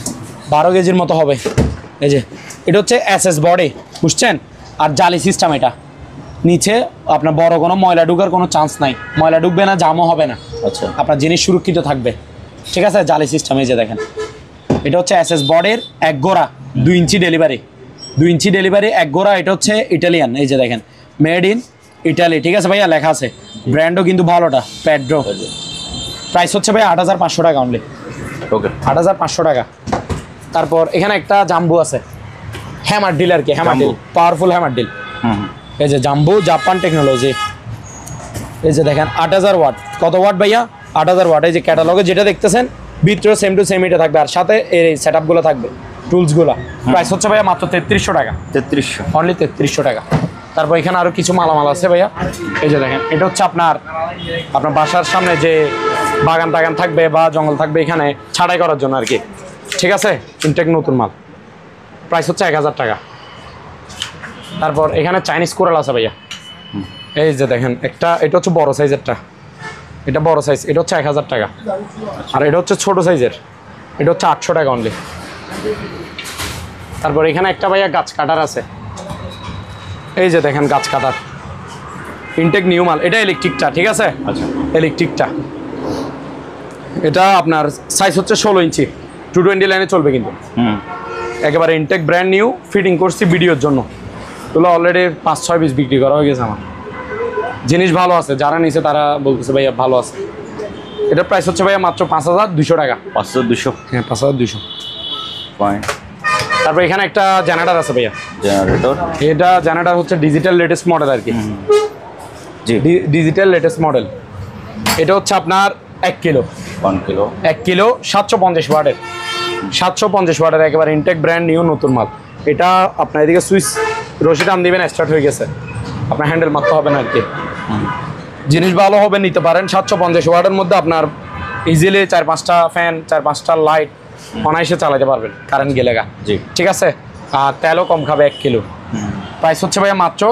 12 কেজির মতো হবে। এই যে এটা হচ্ছে SS বডি, বুঝছেন। আর জালি সিস্টেম, এটা নিচে আপনার বড় কোনো ময়লা ঢুকার কোনো চান্স নাই, ময়লা ঢুকবে না, জামও হবে না। আচ্ছা, আপনার জিনিস সুরক্ষিত থাকবে, ঠিক আছে। জালি সিস্টেম, এই যে দেখেন, এটা হচ্ছে SS বডির 1 গোড়া 2 ইঞ্চি ডেলিভারি, 2 ইঞ্চি ডেলিভারি 1 গোড়া। এটা হচ্ছে ইটালিয়ান, এই যে দেখেন, মেড ইন ইটালি, ঠিক আছে ভাইয়া, লেখা আছে। ব্র্যান্ডও কিন্তু ভালোটা, প্যাড্রো। প্রাইস হচ্ছে ভাই 8500 টাকা অনলি। ওকে, 8500 টাকা। তারপর এখানে একটা জাম্বু আছে, হ্যামার ডিল আর কি, hammer deal, powerful hammer deal. এই যে জাম্বু, জাপান টেকনোলজি। এই যে দেখেন 8000 ওয়াট। কত ওয়াট ভাইয়া? 8000 ওয়াট। এই যে ক্যাটালগে যেটা দেখতেছেন ভিতরে সেম টু সেম এটা থাকবে, আর সাথে এই সেটআপগুলো থাকবে, টুলসগুলো। প্রাইস হচ্ছে ভাইয়া মাত্র 3300 টাকা, 3300 অনলি 3300 টাকা। তারপর এখানে আরো কিছু মালামাল আছে ভাইয়া। এই যে দেখেন, এটা হচ্ছে আপনার বাসার সামনে যে বাগান টাগান থাকবে বা জঙ্গল থাকবে, এখানে ছাড়াই করার জন্য আর কি, ঠিক আছে। ইনটেক নতুন মাল, প্রাইস হচ্ছে 1000 টাকা। তারপর এখানে চাইনিজ কোরাল আছে ভাইয়া। এই যে দেখেন একটা, এটা হচ্ছে বড় সাইজেরটা, এটা বড় সাইজ, এটা হচ্ছে 1000 টাকা। আর এটা হচ্ছে ছোট সাইজের, এটা হচ্ছে 800 টাকা অনলি। তারপর এখানে একটা ভাইয়া গাছ কাটার আছে, এই যে দেখেন গাছ কাটার, ইনটেক নিউ মাল। এটা ইলেকট্রিকটা, ঠিক আছে। আচ্ছা, ইলেকট্রিকটা এটা আপনার সাইজ হচ্ছে 16 ইঞ্চি, 220 লাইনে চলবে কিন্তু। একেবারে ইনটেক ব্র্যান্ড নিউ, ফিটিং করছি ভিডিওর জন্য। এগুলো অলরেডি 5-6 পিস বিক্রি করা হয়ে গেছে আমার। জিনিস ভালো আছে, যারা নিছে তারা বলতেছে ভাইয়া ভালো আছে। এটার প্রাইস হচ্ছে ভাইয়া মাত্র 5200 টাকা। 5200, হ্যাঁ 5200। ফাইন। তারপর এখানে একটা জেনারেটর আছে ভাইয়া, জেনারেটর। এটা জেনারেটর হচ্ছে ডিজিটাল লেটেস্ট মডেল আর কি, জি, ডিজিটাল লেটেস্ট মডেল। এটা হচ্ছে আপনার 1 কিলো, 1 কিলো, 1 কিলো 750 ওয়াটের, 750 ওয়াটের একেবারে ইনটেক ব্র্যান্ড নিউ নতুন মাল। এটা আপনার এদিকে সুইচ রশি টান দিবেন, স্টার্ট হয়ে গেছে, আপনার হ্যান্ডেল মারতে হবে না আর কি। জিনিস ভালো হবে, নিতে পারেন। 750 ওয়াটের মধ্যে আপনার ইজিলি 4-5টা ফ্যান, 4-5টা লাইট অনায়াসে চালাতে পারবেন, কারেন্ট গেলে গা, জি, ঠিক আছে। আর তেলও কম খাবে 1 কিলো। প্রাইস হচ্ছে ভাইয়া মাত্র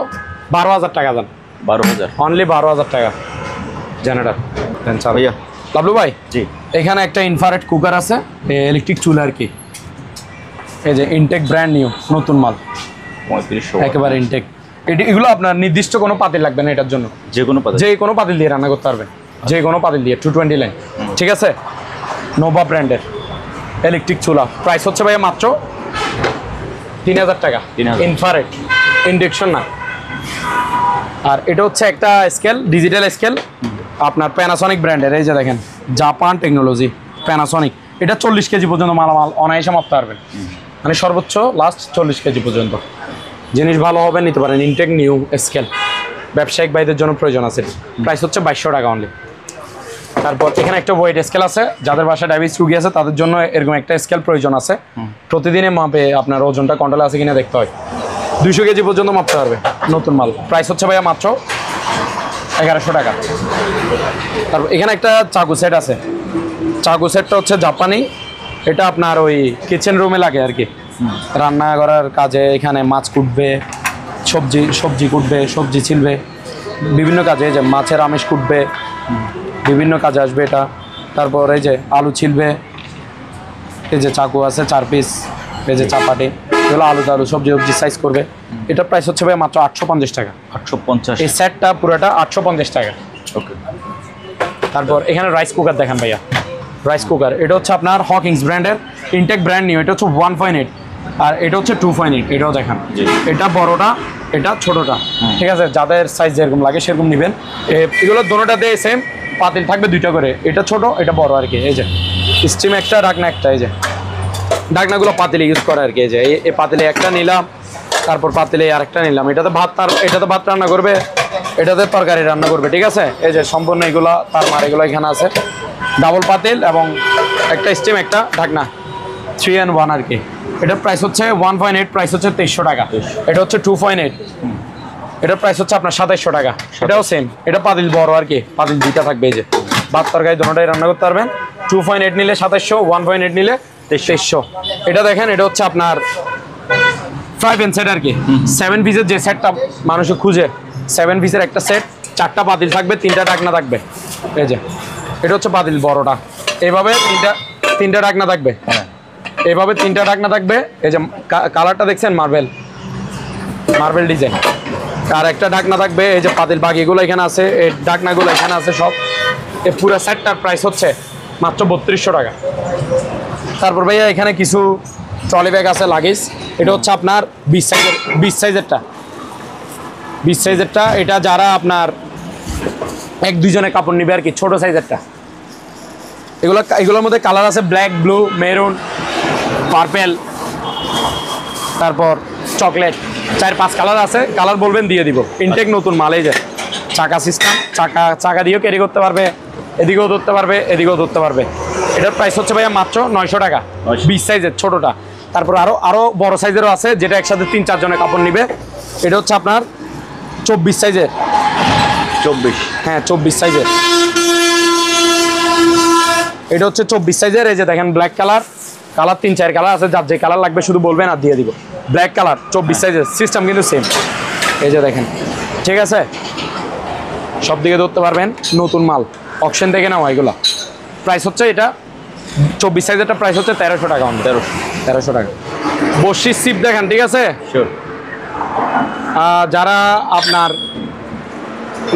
12000 টাকা দাম, 12000, অনলি 12000 টাকা জেনারেটর। ভাইয়া। লাভলু ভাই, জি, এখানে একটা ইনফ্রারেড কুকার আছে, ইলেকট্রিক চুলা আর কি। এই যে ইনটেক ব্র্যান্ড নিউ নতুন মাল, 3500, একেবারে ইনটেক। এগুলো আপনার নির্দিষ্ট কোনো পাতিল লাগবে না এটার জন্য, যে কোনো পাতা, যে কোনো পাতিল দিয়ে রান্না করতে পারবেন, যে কোনো পাতিল দিয়ে, 220 লাইন, ঠিক আছে। নোভা ব্র্যান্ডের ইলেকট্রিক চুলা। প্রাইস হচ্ছে ভাইয়া মাত্র 3000 টাকা, 3000, ইনফ্রারেড, ইন্ডাকশন না। আর এটা হচ্ছে একটা স্কেল, ডিজিটাল স্কেল, আপনার প্যানাসনিক ব্র্যান্ডের। এই যে দেখেন, জাপান টেকনোলজি, প্যানাসনিক। এটা 40 কেজি পর্যন্ত মালামাল অনায়াসে মাপতে পারবেন, মানে সর্বোচ্চ লাস্ট 40 কেজি পর্যন্ত। জিনিস ভালো হবে, নিতে পারেন। ইনটেক নিউ স্কেল, ব্যবসায়িক ভাইদের জন্য প্রয়োজন আছে। প্রাইস হচ্ছে 2200 টাকা অনলি। তারপর এখানে একটা ওয়েট স্কেল আছে, যাদের বাসায় ডায়াবেটিস রুগী আছে তাদের জন্য এরকম একটা স্কেল প্রয়োজন আছে। প্রতিদিনে মাপে আপনার ওজনটা কন্ট্রোলে আছে কিনা দেখতে হয়। 200 কেজি পর্যন্ত মাপতে পারবে, নতুন মাল। প্রাইস হচ্ছে ভাইয়া মাত্র 1100 টাকা। তারপর এখানে একটা চাকু সেট আছে, চাকু সেটটা হচ্ছে জাপানি। এটা আপনার ওই কিচেন রুমে লাগে আর কি, রান্না করার কাজে। এখানে মাছ কুটবে, সবজি কুটবে, সবজি ছিলবে, বিভিন্ন কাজে। এই যে মাছের আমিষ কুটবে, বিভিন্ন কাজে আসবে এটা। তারপর এই যে আলু ছিলবে, এই যে চাকু আছে 4 পিস, এই যে চাপাটি, এগুলো আলু সবজি সাইজ করবে। এটার প্রাইস হচ্ছে ভাই মাত্র 850 টাকা, 850। এই সেটটা পুরোটা 850 টাকা। ওকে। তারপর এখানে রাইস কুকার দেখেন ভাইয়া, রাইস কুকার। এটা হচ্ছে আপনার হকিংস ব্র্যান্ডের, ইনটেক ব্র্যান্ড নিউ। এটা হচ্ছে 1.8, আর এটা হচ্ছে 2.8। এটাও দেখেন, এটা বড়টা, এটা ছোটটা, ঠিক আছে। যাদের সাইজ যেরকম লাগে সেরকম নেবেন। এগুলো দোনোটাতে সেম পাতিল থাকবে 2টা করে, এটা ছোট এটা বড় আর কি। এই যে স্টিম একটা, ঢাকনা একটা। এই যে ঢাকনাগুলো পাতিলে ইউজ করে আর কি। এই যে এই পাতিলে একটা নিলাম, তারপর পাতিলে আরেকটা নিলাম। এটাতে ভাত রান্না করবে, এটাতে তরকারি রান্না করবে, ঠিক আছে। এই যে সম্পূর্ণ এগুলো তার মার, এগুলো এখানে আছে। ডাবল পাতিল এবং একটা স্টিম একটা ঢাকনা, 3-in-1 আর কি। এটার প্রাইস হচ্ছে 1.8, প্রাইস হচ্ছে 2300 টাকা। এটা হচ্ছে 2.8, এটার প্রাইস হচ্ছে আপনার 2700 টাকা। এটাও সেম, এটা পাতিল বড় আর কি, পাতিল দুইটা থাকবে। এই যে ভাত তরকারি দুটোটাই রান্না করতে পারবেন। 2.8 নিলে 2700, 1.8 নিলে 2300। এটা দেখেন, এটা হচ্ছে আপনার 5-in সেট আর কি। 7 পিসের যে সেটটা মানুষ খুঁজে, 7 পিসের একটা সেট, 4টা পাতিল থাকবে, 3টা ঢাকনা থাকবে। এই যে এটা হচ্ছে পাতিল বড়টা, এইভাবে তিনটা ঢাকনা থাকবে, এইভাবে 3টা ঢাকনা থাকবে। এই যে কালারটা দেখছেন, মার্বেল ডিজাইন। আর একটা ঢাকনা থাকবে, এই যে পাতিল বাকিগুলো এখানে আছে, এই ঢাকনাগুলো এখানে আছে সব। এই পুরো সেটটার প্রাইস হচ্ছে মাত্র 3200 টাকা। তারপর ভাইয়া এখানে কিছু ট্রলি ব্যাগ আছে, লাগেজ। এটা হচ্ছে আপনার 20 সাইজেরটা। এটা যারা আপনার 1-2 জনের কাপড় নিবে আর কি, ছোট সাইজেরটা। এগুলোর মধ্যে কালার আছে ব্ল্যাক, ব্লু, মেরুন, পার্পেল, তারপর চকলেট, 4-5 কালার আছে। কালার বলবেন দিয়ে দিব। ইনটেক নতুন মাল। এই যে চাকা সিস্টেম, চাকা দিয়েও ক্যারি করতে পারবে, এদিকেও ধরতে পারবে, এদিকেও ধরতে পারবে। এটার প্রাইস হচ্ছে ভাইয়া মাত্র 900 টাকা, 20 সাইজের ছোটটা। তারপর আরো বড় সাইজেরও আছে, যেটা একসাথে 3-4 জনের কাপড় নিবে। এটা হচ্ছে আপনার 24 সাইজের। 24, হ্যাঁ 24 সাইজের। এটা হচ্ছে 24 সাইজের। এই যে দেখেন ব্ল্যাক কালার 3-4 কালার আছে, যার যে কালার লাগবে শুধু বলবেন আর দিয়ে দিব। ব্ল্যাক কালার 24 সাইজের, সিস্টেম কিন্তু সেম। এই যে দেখেন, ঠিক আছে, সব দিকে ধরতে পারবেন, নতুন মাল, অকশন থেকে নেওয়া এগুলো। প্রাইস হচ্ছে এটা 24 সাইজেরটা প্রাইস হচ্ছে 1300 টাকা। 1300 টাকা। বসির সিপ দেখেন, ঠিক আছে। যারা আপনার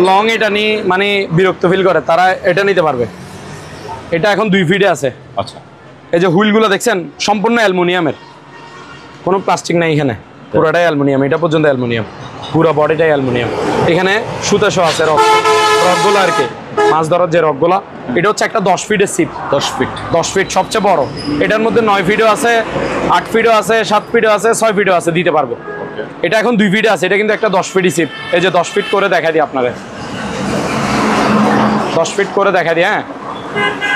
লং এটা নিয়ে মানে বিরক্ত ফিল করে, তারা এটা নিতে পারবে। এটা এখন 2 ফিটে আছে। আচ্ছা। এই যে হুইলগুলো দেখছেন, সম্পূর্ণ অ্যালুমিনিয়ামের, কোনো প্লাস্টিক নাই এখানে, পুরোটাই অ্যালুমিনিয়াম। এটা পর্যন্ত অ্যালুমিনিয়াম, পুরো বডিটাই অ্যালুমিনিয়াম। এখানে সুতা সহ আছে, রকগুলো আর কি, মাছ ধরার যে রকগুলো। এটা হচ্ছে একটা 10 ফিটের সিপ। 10 ফিট সবচেয়ে বড়। এটার মধ্যে 9 ফিটও আছে, 8 ফিটও আছে, 7 ফিটও আছে, 6 ফিটও আছে, দিতে পারবো। এটা এখন 2 ফিটে আছে। এটা কিন্তু একটা 10 ফিটই সিপ। এই যে 10 ফিট করে দেখা দিই আপনারে, 10 ফিট করে দেখা দিই। হ্যাঁ,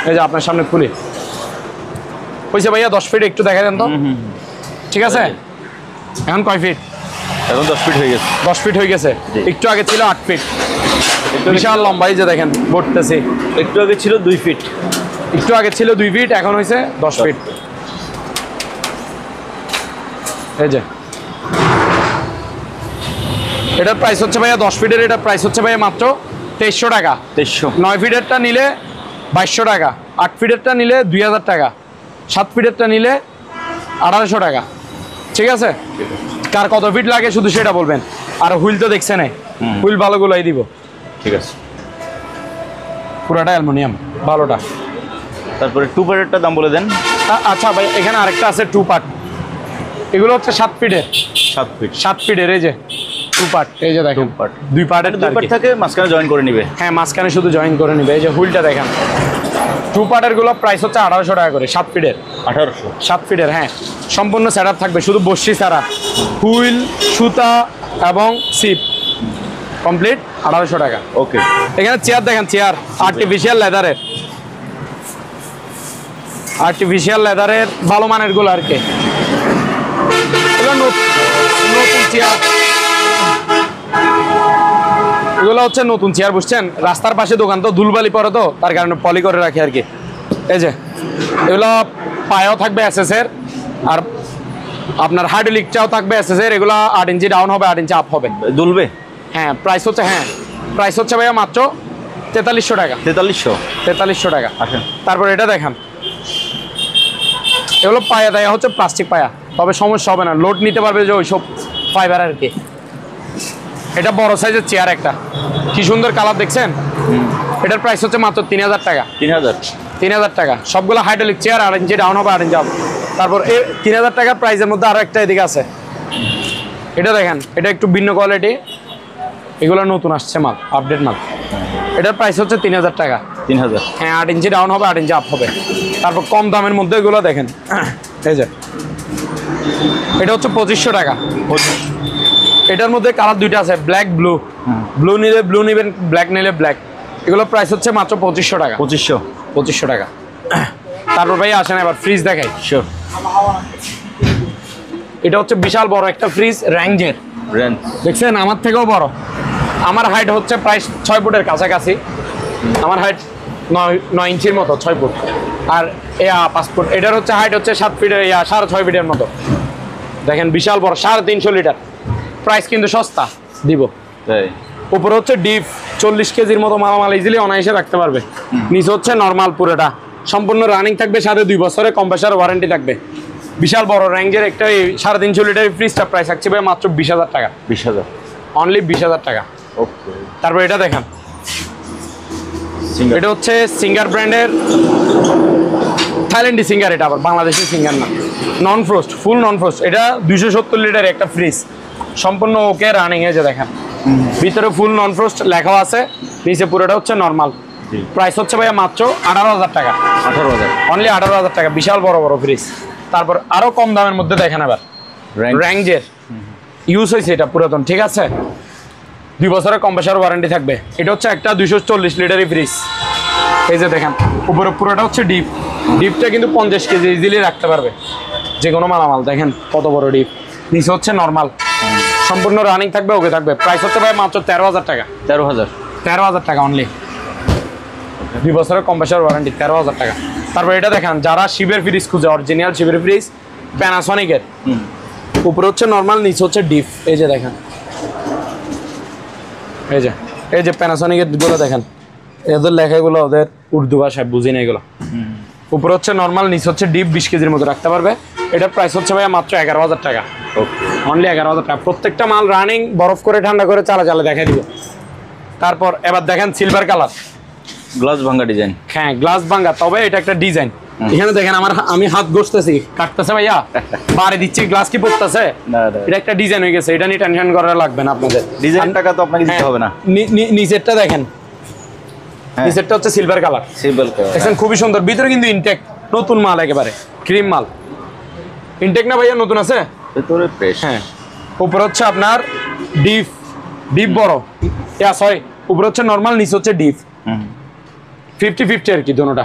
এই যে আপনার সামনে খুলি হয়েছে ভাইয়া। 10 ফিট একটু দেখা দেন তো। ঠিক আছে, এখন কয় ফিট? এখন 10 ফিট হয়ে গেছে। 10 ফিট হয়ে গেছে। একটু আগে ছিল 8 ফিট। বিশাল লম্বা। এই যে দেখেন বলতেছি, একটু আগে ছিল 2 ফিট। একটু আগে ছিল 2 ফিট, এখন হয়েছে 10 ফিট। এই যে এটার প্রাইস হচ্ছে ভাইয়া 10 ফিটের, এটার প্রাইস হচ্ছে ভাইয়া মাত্র 2300 টাকা। 2300। 9 ফিটেরটা নিলে 2200 টাকা, 8 ফিটেরটা নিলে 2000 টাকা, 7 ফিটেরটা নিলে 1800 টাকা। ঠিক আছে, কার কত ফিট লাগে শুধু সেটা বলবেন। আর হুইল তো দেখছেন, হুইল ভালোগুলোই দিব। ঠিক আছে, পুরাটা অ্যালুমিনিয়াম ভালোটা। তারপরে 2 পার্টেরটা দাম বলে দেন। আচ্ছা ভাই, এখানে আরেকটা আছে 2 পার্ট। এগুলো হচ্ছে 7 ফিটের। 7 ফিটের। এই যে 2 পার্ট। এই যে দেখেন 2 পার্টের, 2 পার্ট থাকে, মাঝখানে জয়েন করে নিবে। হ্যাঁ, মাঝখানে শুধু জয়েন করে নিবে। এই যে হুইলটা দেখেন, 2 পার্টের গুলো প্রাইস হচ্ছে 1800 টাকা করে। 7 ফিটের। 1800। 7 ফিটের, হ্যাঁ, সম্পূর্ণ সেট আপ থাকবে, শুধু বসি ছাড়া, হুইল, সুতা এবং সিপ কমপ্লিট 1800 টাকা। ওকে। এখানে চেয়ার দেখেন, চেয়ার আর্টিফিশিয়াল লেদারের ভালো মানের গুলো আর কি। এগুলো নতুন চেয়ার, এগুলো হচ্ছে নতুন চেয়ার, বুঝছেন। রাস্তার পাশে দোকান তো, ধুলবালি পরে তো, তার কারণে পলি করে রাখি আর কি। এই যে এগুলো পায়েও থাকবে এসএস এর, আর আপনার হাইড্রোলিকটাও থাকবে এসএস এর। এগুলো 8 ইঞ্চি ডাউন হবে, 8 ইঞ্চি আপ হবে। দুলবে? হ্যাঁ, প্রাইস হচ্ছে ভাইয়া মাত্র 4300 টাকা। 4300 টাকা। আচ্ছা। তারপর এটা দেখান, এগুলো পায়া দেয়া হচ্ছে প্লাস্টিক পায়া, তবে সমস্যা হবে না, লোড নিতে পারবে যে ওইসব ফাইবার আর কি। এটা বড় সাইজের চেয়ার একটা, কি সুন্দর কালার দেখছেন। এটার প্রাইস হচ্ছে মাত্র 3000 টাকা। 3000 টাকা। সবগুলো হাইড্রোলিক চেয়ার, 8 ইঞ্চি ডাউন হবে, 8 ইঞ্চি আপ। তারপর এই 3000 টাকার প্রাইসের মধ্যে আরো একটা এদিকে আছে, এটা দেখেন, এটা একটু ভিন্ন কোয়ালিটি। এগুলো নতুন আসছে মাল, আপডেট মাল। এটার প্রাইস হচ্ছে 3000 টাকা। 3000। হ্যাঁ, 8 ইঞ্চি ডাউন হবে, 8 ইঞ্চি আপ হবে। তারপর কম দামের মধ্যে এগুলো দেখেন, এই যে এটা হচ্ছে 2500 টাকা। এটার মধ্যে কালার 2টা আছে, ব্ল্যাক, ব্লু। ব্লু নিলে ব্লু নেবেন, ব্ল্যাক নিলে ব্ল্যাক। এগুলো প্রাইস হচ্ছে মাত্র 2500 টাকা। 2500 টাকা। তারপর ভাই আসেন এবার ফ্রিজ দেখাই। শিওর। এটা হচ্ছে বিশাল বড় একটা ফ্রিজ, র্যাঞ্জের। দেখছেন আমার থেকেও বড়। আমার হাইট হচ্ছে প্রায় 6 ফুটের কাছাকাছি। আমার হাইট 9 ইঞ্চির মতো, 6 ফুট। আর 5 ফুট। এটার হচ্ছে হাইট হচ্ছে 7 ফিটের, 6.5 ফিটের মতো। দেখেন বিশাল বড়, 350 লিটার। প্রাইস কিন্তু সস্তা দিব। উপরে হচ্ছে ডিপ, 40 কেজির মতো মালামাল ইজিলি অনায়াসে রাখতে পারবে। নিচে হচ্ছে নর্মাল পুরোটা, সম্পূর্ণ রানিং থাকবে, সাথে 2 বছরের কম্প্রেসার ওয়ারেন্টি থাকবে। বিশাল বড় রেঞ্জের একটা 350 লিটারের ফ্রিজটা প্রাইস থাকছে ভাই মাত্র 20,000 টাকা। 20,000 অনলি 20,000 টাকা। ওকে। তারপর এটা দেখেন, এটা হচ্ছে সিঙ্গার ব্র্যান্ডের, থাইল্যান্ডি সিঙ্গার। এটা আবার বাংলাদেশি সিঙ্গার না, নন ফ্রোস্ট, ফুল নন ফ্রোস্ট। এটা 270 লিটার একটা ফ্রিজ, সম্পূর্ণ ওকে রানিং। এই যে দেখেন ভিতরে ফুল নন ফ্রোস্ট লেখা আছে, নিচে পুরোটা হচ্ছে নর্মাল। প্রাইস হচ্ছে ভাইয়া মাত্র 18,000 টাকা। 18,000, অনলি 18,000 টাকা। বিশাল বড় বড় ফ্রিজ। তারপর আরো কম দামের মধ্যে দেখেন আবার র্যাঞ্জের, ইউজ হয়েছে এটা পুরাতন, ঠিক আছে, 2 বছরের কম্প্রেসার ওয়ারেন্টি থাকবে। এটা হচ্ছে একটা 240 লিটারের ফ্রিজ। এই যে দেখেন উপরে পুরোটা হচ্ছে ডিপ। ডিপটা কিন্তু 50 কেজি ইজিলি রাখতে পারবে যে কোনো মালামাল। দেখেন কত বড় ডিপ। নিচে হচ্ছে নর্মাল, সম্পূর্ণ রানিং থাকবে, ওকে থাকবে। প্রাইস হচ্ছে ভাই মাত্র 13,000 টাকা। 13,000 টাকা অনলি, 2 বছরের কম্প্রেসার ওয়ারেন্টি, 13,000 টাকা। তারপর এটা দেখেন, যারা শিবের ফ্রিজ খুঁজে, অরিজিনাল শিবের ফ্রিজ, প্যানাসনিকের। উপরে হচ্ছে নর্মাল, নিচে হচ্ছে ডিপ। এই যে দেখেন, এই যে প্যানাসনিকের গুলো দেখেন, এদের লেখাগুলো ওদের উর্দু ভাষায়, বুঝি না এগুলো। উপরে হচ্ছে নর্মাল, নিচে হচ্ছে ডিপ, 20 কেজির মতো রাখতে পারবে। এটার প্রাইস হচ্ছে ভাইয়া মাত্র 11,000 টাকা। অনলি 11,000 টাকা। প্রত্যেকটা মাল রানিং, বরফ করে ঠান্ডা করে চালা দেখাই দিব। তারপর এবার দেখেন সিলভার কালার, গ্লাস ভাঙা ডিজাইন। হ্যাঁ গ্লাস ভাঙা, তবে এটা একটা ডিজাইন। এখানে দেখেন আমি হাত ঘষতেছি, কাটতেছে ভাইয়া, বাড়ি দিচ্ছি, গ্লাস কি পড়তেছে। এটা একটা ডিজাইন হয়ে গেছে, এটা নিয়ে টেনশন করা লাগবে না আপনাদের। ডিজাইন টাকা তো আপনাকে দিতে হবে না। নিচেরটা দেখেন, নিচেরটা হচ্ছে সিলভার কালার। দেখেন খুবই সুন্দর। ভিতরে কিন্তু ইনটেক, নতুন মাল, একেবারে ক্রিম মাল। ইনটেক না ভাইয়া, নতুন আছে ভিতরে ফ্রেশ। হ্যাঁ। উপরে হচ্ছে আপনার ডিপ বড়, সরি, উপরে হচ্ছে নর্মাল, নিচে হচ্ছে ডিপ। 50-50 আর কি দোনোটা।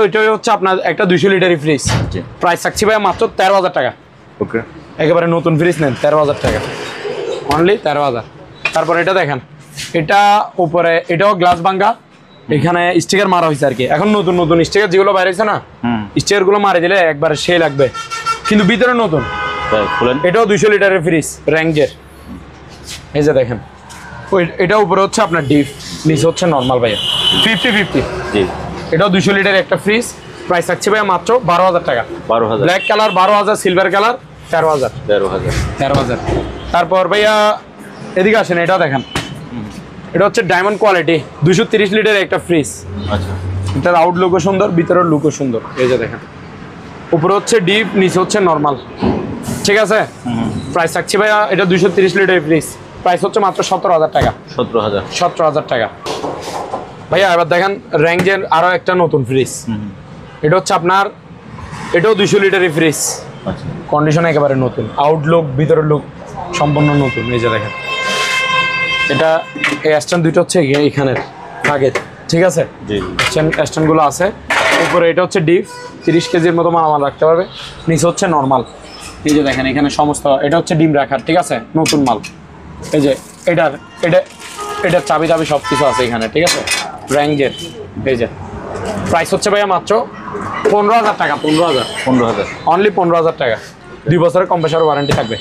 ওইটাই হচ্ছে আপনার একটা 200 লিটারের ফ্রিজ। প্রাইস থাকছে ভাই মাত্র 13,000 টাকা। ওকে। একেবারে নতুন ফ্রিজ নেন, 13,000 টাকা অনলি, 13,000। তারপর এটা দেখেন, এটা উপরে, এটাও গ্লাস ভাঙ্গা, এখানে স্টিকার মারা হয়েছে আর কি। এখন নতুন নতুন স্টিকার যেগুলো বাইরে হয়েছে না, স্টিকার গুলো মারা দিলে একবারে সেই লাগবে, কিন্তু ভিতরে নতুন। এটাও 200 লিটারের ফ্রিজ, র্যাঞ্জের। এই যে দেখেন, এটা উপরে হচ্ছে আপনার ডিপ, নিচে হচ্ছে নর্মাল ভাইয়া। 50-50। এটাও 200 লিটারের একটা ফ্রিজ। প্রাইস থাকছে ভাইয়া মাত্র 12,000 টাকা। 12,000। Black colour 12,000, silver colour 13,000। 13,000। তারপর ভাইয়া এদিকে আসেন, এটাও দেখেন, এটা হচ্ছে ডায়মন্ড কোয়ালিটি, 230 লিটারের একটা ফ্রিজ। আচ্ছা। এটার আউটলুকও সুন্দর, ভিতরের লুকও সুন্দর। এই যে দেখেন, উপরে হচ্ছে ডিপ, নিচে হচ্ছে নর্মাল, ঠিক আছে। প্রাইস থাকছে ভাইয়া, এটা 230 লিটারের ফ্রিজ। প্রাইস হচ্ছে মাত্র 17,000 টাকা। 17,000 টাকা ভাইয়া। এবার দেখেন র্যাঞ্জের আরো একটা নতুন ফ্রিজ। এটা হচ্ছে আপনার, এটাও 200 লিটারের ফ্রিজ। কন্ডিশন একেবারে নতুন, আউটলুক, ভিতরের লুক সম্পূর্ণ নতুন। এই যে দেখেন, এটা এই স্ট্যান্ড দুইটা হচ্ছে এখানের আগে, ঠিক আছে, স্ট্যান্ডগুলো আছে। উপরে এটা হচ্ছে ডিপ, 30 কেজির মতো মালামাল রাখতে পারবে। নিচে হচ্ছে নর্মাল। এই যে দেখেন এখানে সমস্ত, এটা হচ্ছে ডিম রাখার, ঠিক আছে, নতুন মাল। এই যে এটার চাবি সব কিছু আছে এখানে, ঠিক আছে, র্যাঞ্জের। এই যে প্রাইস হচ্ছে ভাইয়া মাত্র 15,000 টাকা। 15,000 অনলি, 15,000 টাকা। 2 বছরের কম্প্রেসার ওয়ারেন্টি থাকবে।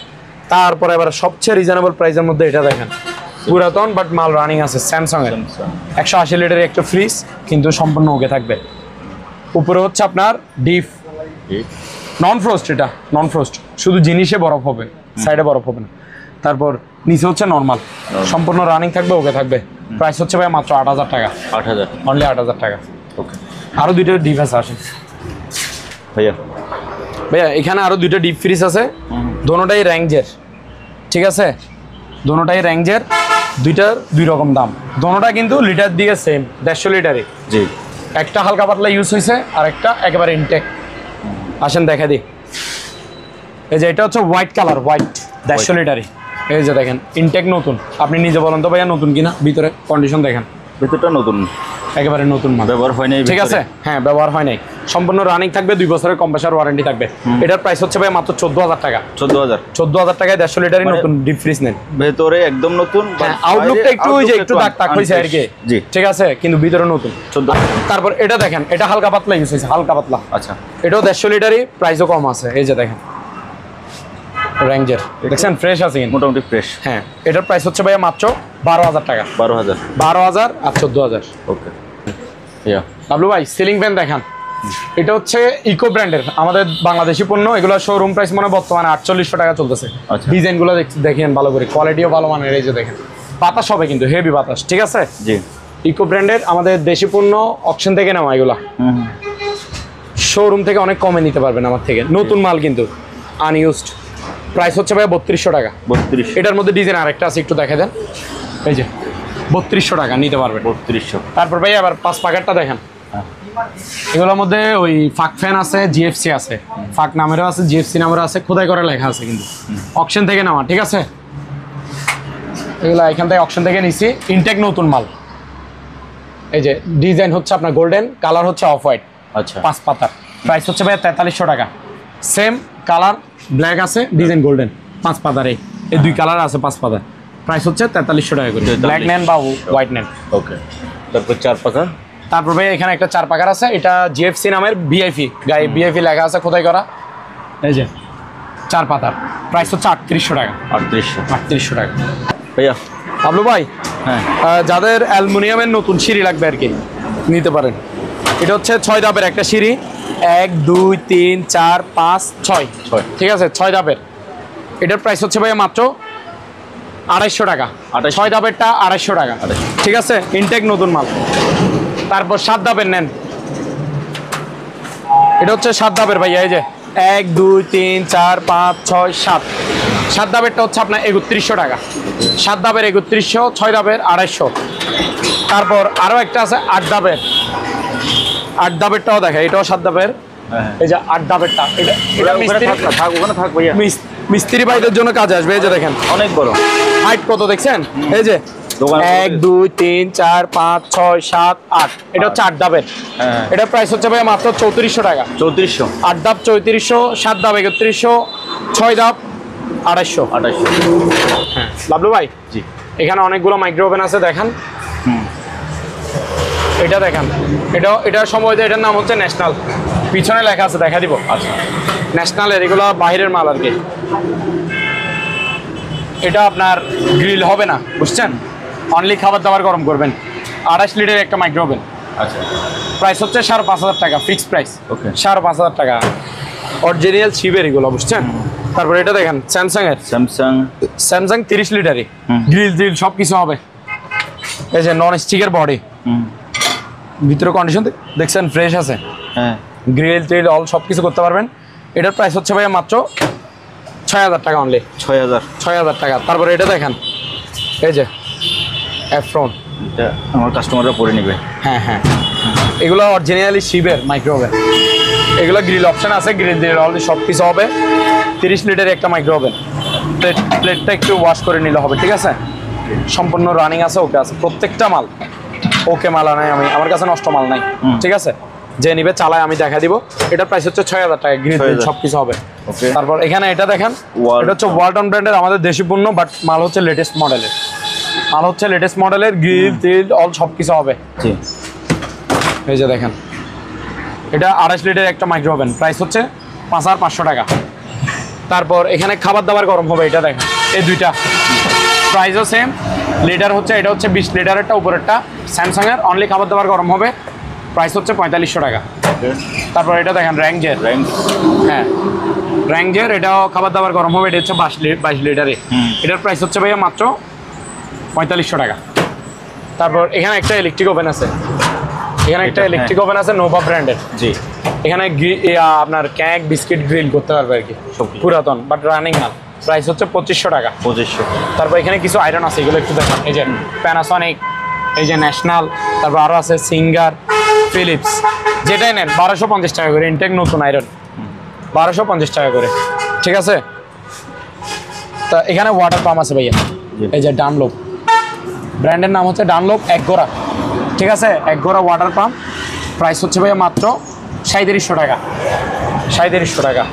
তারপরে এবার সবচেয়ে রিজনেবল প্রাইসের মধ্যে এটা দেখেন, পুরাতন বাট মাল রানিং আছে, স্যামসাং এর 180 লিটারের একটা ফ্রিজ, কিন্তু সম্পূর্ণ ওকে থাকবে। উপরে হচ্ছে আপনার ডিপ, নন ফ্রোস্ট। এটা নন ফ্রোস্ট, শুধু জিনিসে বরফ হবে, সাইডে বরফ হবে না। তারপর নিচে হচ্ছে নর্মাল, সম্পূর্ণ রানিং থাকবে, ওকে থাকবে। প্রাইস হচ্ছে ভাই মাত্র 8,000 টাকা। 8,000 অনলি, 8,000 টাকা। ওকে। আরো 2টা ডিপ আছে, আসেন ভাইয়া। এখানে আরো 2টা ডিপ ফ্রিজ আছে, দোনোটাই র্যাঞ্জের, ঠিক আছে, দোনোটাই র্যাঞ্জের। 2টার 2 রকম দাম। দোনোটা কিন্তু লিটার দিকে সেম, 150 লিটারে। একটা হালকা পাতলা ইউজ হয়েছে, আর একটা একেবারে ইনটেক। আসেন দেখা দিই। এই যে এটা হচ্ছে হোয়াইট কালার, হোয়াইট 150 লিটারে। এই যে দেখেন ইনটেক নতুন। আপনি নিজে বলেন তো ভাইয়া নতুন কিনা, ভিতরে কন্ডিশন দেখেন, ভেতরটা নতুন, একেবারে নতুন মাল, ব্যবহার হয় নাই, ঠিক আছে। হ্যাঁ, ব্যবহার হয় নাই, সম্পূর্ণ রানিং থাকবে, 2 বছরের কম্প্রেসার ওয়ারেন্টি থাকবে। এটার প্রাইস হচ্ছে ভাই মাত্র 14,000 টাকা। 14,000 টাকায় 150 লিটারই নতুন ডিপ ফ্রিজ নেন। ভেতরে একদম নতুন, আউটলুকটা একটু ওই যে একটু দাগ টাক হয়েছে আর কি, জি ঠিক আছে, কিন্তু ভিতরে নতুন। 14। তারপর এটা দেখেন, এটা হালকা পাতলা ইউজ হয়েছে, হালকা পাতলা। আচ্ছা, এটাও 150 লিটারই, প্রাইসও কম আছে। এই যে দেখেন রেঞ্জার, দেখছেন ফ্রেশ আছে কিন্তু, মোটামুটি ফ্রেশ। হ্যাঁ, এটার প্রাইস হচ্ছে ভাইয়া মাত্র 12,000 টাকা। 12,000 আর 14,000। ওকে। বাবলু ভাই সিলিং ফ্যান দেখান। এটা হচ্ছে ইকো ব্র্যান্ডের, আমাদের বাংলাদেশি পণ্য। এগুলো শোরুম প্রাইস মনে বর্তমানে 4800 টাকা চলতেছে। ডিজাইনগুলো দেখেন ভালো করে, কোয়ালিটিও ভালো মানের। এই যে দেখেন বাতাস হবে কিন্তু, হেভি বাতাস, ঠিক আছে। জি, ইকো ব্র্যান্ডের, আমাদের দেশি পণ্য, অকশন থেকে নেওয়া এগুলা। শোরুম থেকে অনেক কমে নিতে পারবেন আমার থেকে, নতুন মাল কিন্তু আনইউজড। প্রাইস হচ্ছে ভাই 3200 টাকা। 32। এটার মধ্যে ডিজাইন আরেকটা আছে, একটু দেখা দেন। এই যে 3200 টাকা নিতে পারবেন। 3200। তারপর ভাই আবার 5 প্যাকেটটা দেখেন। এগুলোর মধ্যে ওই ফাক ফ্যান আছে, জিএফসি আছে, ফাক নামেরও আছে, জিএফসি নামেরও আছে, খোদাই করে লেখা আছে কিন্তু, অকশন থেকে নেওয়া, ঠিক আছে। এগুলো এখান থেকে অকশন থেকে নিছি, ইনটেক নতুন মাল। এই যে ডিজাইন হচ্ছে আপনার গোল্ডেন, কালার হচ্ছে অফ হোয়াইট। আচ্ছা, 5 পাতার। প্রাইস হচ্ছে ভাই 4300 টাকা। সেম কালার, ব্ল্যাক আছে, ডিজাইন গোল্ডেন, 5 পাতার। এই 2 কালার আছে 5 পাতার। প্রাইস হচ্ছে 4300 টাকা করে, ব্ল্যাক নেন বা হোয়াইট নেন। ওকে। তারপর 4 পাকা। তারপর ভাই এখানে একটা 4 পাকার আছে, এটা জিএফসি নামের, ভিআইপি গায়ে ভিআইপি লেখা আছে, খোদাই করা। এই যে 4 পাতার, প্রাইস হচ্ছে 3800 টাকা। 3800 টাকা। ভাইয়া বাবলু ভাই, হ্যাঁ, যাদের অ্যালুমিনিয়ামের নতুন সিঁড়ি লাগবে আর কি, নিতে পারেন। এটা হচ্ছে 6 ধাপের একটা সিঁড়ি, 1 2 3 4 5 6, ঠিক আছে, 6 ধাপের। এটার প্রাইস হচ্ছে ভাই মাত্র 250 টাকা। 6 ধাপেরটা 250 টাকা, ঠিক আছে, ইনটেক নতুন মাল। তারপর 7 ধাপের নেন, এটা হচ্ছে 7 ধাপের ভাইয়া। এই যে 1 2 3 4 5 6 7, 7 ধাপেরটা হচ্ছে আপনার 3100 টাকা। 7 ধাপের 3100, 6 ধাপের 250। তারপর আরও একটা আছে 8 ধাপের, 8 ধাপেরটাও দেখা, এটাও 7 ধাপের। এই যে 8 ধাপেরটা, এটা মিস্ত্রি থাক, ওখানে থাক ভাইয়া, মিস্ত্রি ভাইদের জন্য কাজে আসবে। এই যে দেখেন অনেক বড় হাইট কত দেখছেন। এই যে 1 2 3 4 5 6 7 8, এটা হচ্ছে 8 ধাপের। এটার প্রাইস হচ্ছে ভাই মাত্র 3400 টাকা। 3400। 8 ধাপ 3400, 7 ধাপ 3100, 6 ধাপ 250। হ্যাঁ বাবলু ভাই, জি, এখানে অনেকগুলো মাইক্রো ওভেন আছে, দেখান। এটা দেখেন, এটা সম্ভবত এটার নাম হচ্ছে ন্যাশনাল, পিছনে লেখা আছে, দেখা দিব। আচ্ছা, ন্যাশনালের, এগুলো বাইরের মাল আর কি। এটা আপনার গ্রিল হবে না, বুঝছেন, অনলি খাবার দাবার গরম করবেন। 28 লিটার একটা মাইক্রো ওভেন। আচ্ছা, প্রাইস হচ্ছে 5500 টাকা, ফিক্সড প্রাইস। ওকে, 5500 টাকা, অরিজিনাল শিবের এগুলো, বুঝছেন। তারপর এটা দেখেন স্যামসাং 30 লিটারই, গ্রিল সব কিছু হবে। এই যে নন স্টিকের বডি, ভিতরে কন্ডিশন দেখছেন ফ্রেশ আছে। হ্যাঁ, গ্রিল টিল অল সব কিছু করতে পারবেন। এটার প্রাইস হচ্ছে ভাইয়া মাত্র 6000 টাকা অনলি। 6000 টাকা। তারপরে এটা দেখেন, এই যে এফ্রন, এটা আমার কাস্টমাররা পরে নেবে। হ্যাঁ, এগুলো অরিজিনালি শিবের মাইক্রোওভেন। এগুলো গ্রিল অপশন আছে, গ্রিল দিয়ে অলরেডি সব কিছু হবে। 30 লিটার একটা মাইক্রোওভেন। প্লেটটা একটু ওয়াশ করে নিলে হবে, ঠিক আছে। সম্পূর্ণ রানিং আছে, ওকে আছে, প্রত্যেকটা মাল ওকে মাল নাই, আমার কাছে নষ্ট মাল নাই, ঠিক আছে। যে নিবে চালায় আমি দেখা দিব। এটার প্রাইস হচ্ছে 6000 টাকা, গ্রিল সব কিছু হবে। তারপর এখানে এটা দেখেন, এটা হচ্ছে ওয়ালটন ব্র্যান্ডের, আমাদের দেশি পণ্য, বাট মাল হচ্ছে লেটেস্ট মডেলের, গ্রিল টিল অল সব কিছু হবে। এই যে দেখেন, এটা 28 লিটার একটা মাইক্রো ওভেন, প্রাইস হচ্ছে 5500 টাকা। তারপর এখানে খাবার দাবার গরম হবে, এটা দেখেন, এই দুইটা প্রাইসও সেম। লিটার হচ্ছে, এটা হচ্ছে 20 লিটারেরটা, উপরেরটা স্যামসাংয়ের, অনলি খাবার দাবার গরম হবে। প্রাইস হচ্ছে 4500 টাকা। তারপর এটা দেখেন র্যাঙ্গের, হ্যাঁ র্যাঙ্গের, এটাও খাবার দাবার গরম হবে। এটা হচ্ছে 22 লিটারে। এটার প্রাইস হচ্ছে ভাইয়া মাত্র 4500 টাকা। তারপর এখানে একটা ইলেকট্রিক ওভেন আছে, নোভা ব্র্যান্ডের। জি, এখানে আপনার কেক বিস্কিট গ্রিল করতে পারবে আর কি, পুরাতন বাট রানিং মাল। প্রাইস হচ্ছে 2500 টাকা। 2500। তারপর এখানে কিছু আয়রন আছে, এগুলো একটু দেখেন। এই যে প্যানাসনিক, এই যে ন্যাশনাল, তারপর আরও আছে সিঙ্গার, ফিলিপস, যেটাই নেন 1250 টাকা করে। ইনটেক নতুন আয়রন 1250 টাকা করে, ঠিক আছে। তা এখানে ওয়াটার পাম্প আছে ভাইয়া, এই যে ডানলোপ ব্র্যান্ডের নাম হচ্ছে ডানলোপ, 1 গোড়া ঠিক আছে, এক ঘোড়া ওয়াটার পাম্প, প্রাইস হচ্ছে ভাইয়া মাত্র 3700 টাকা, 3700 টাকা।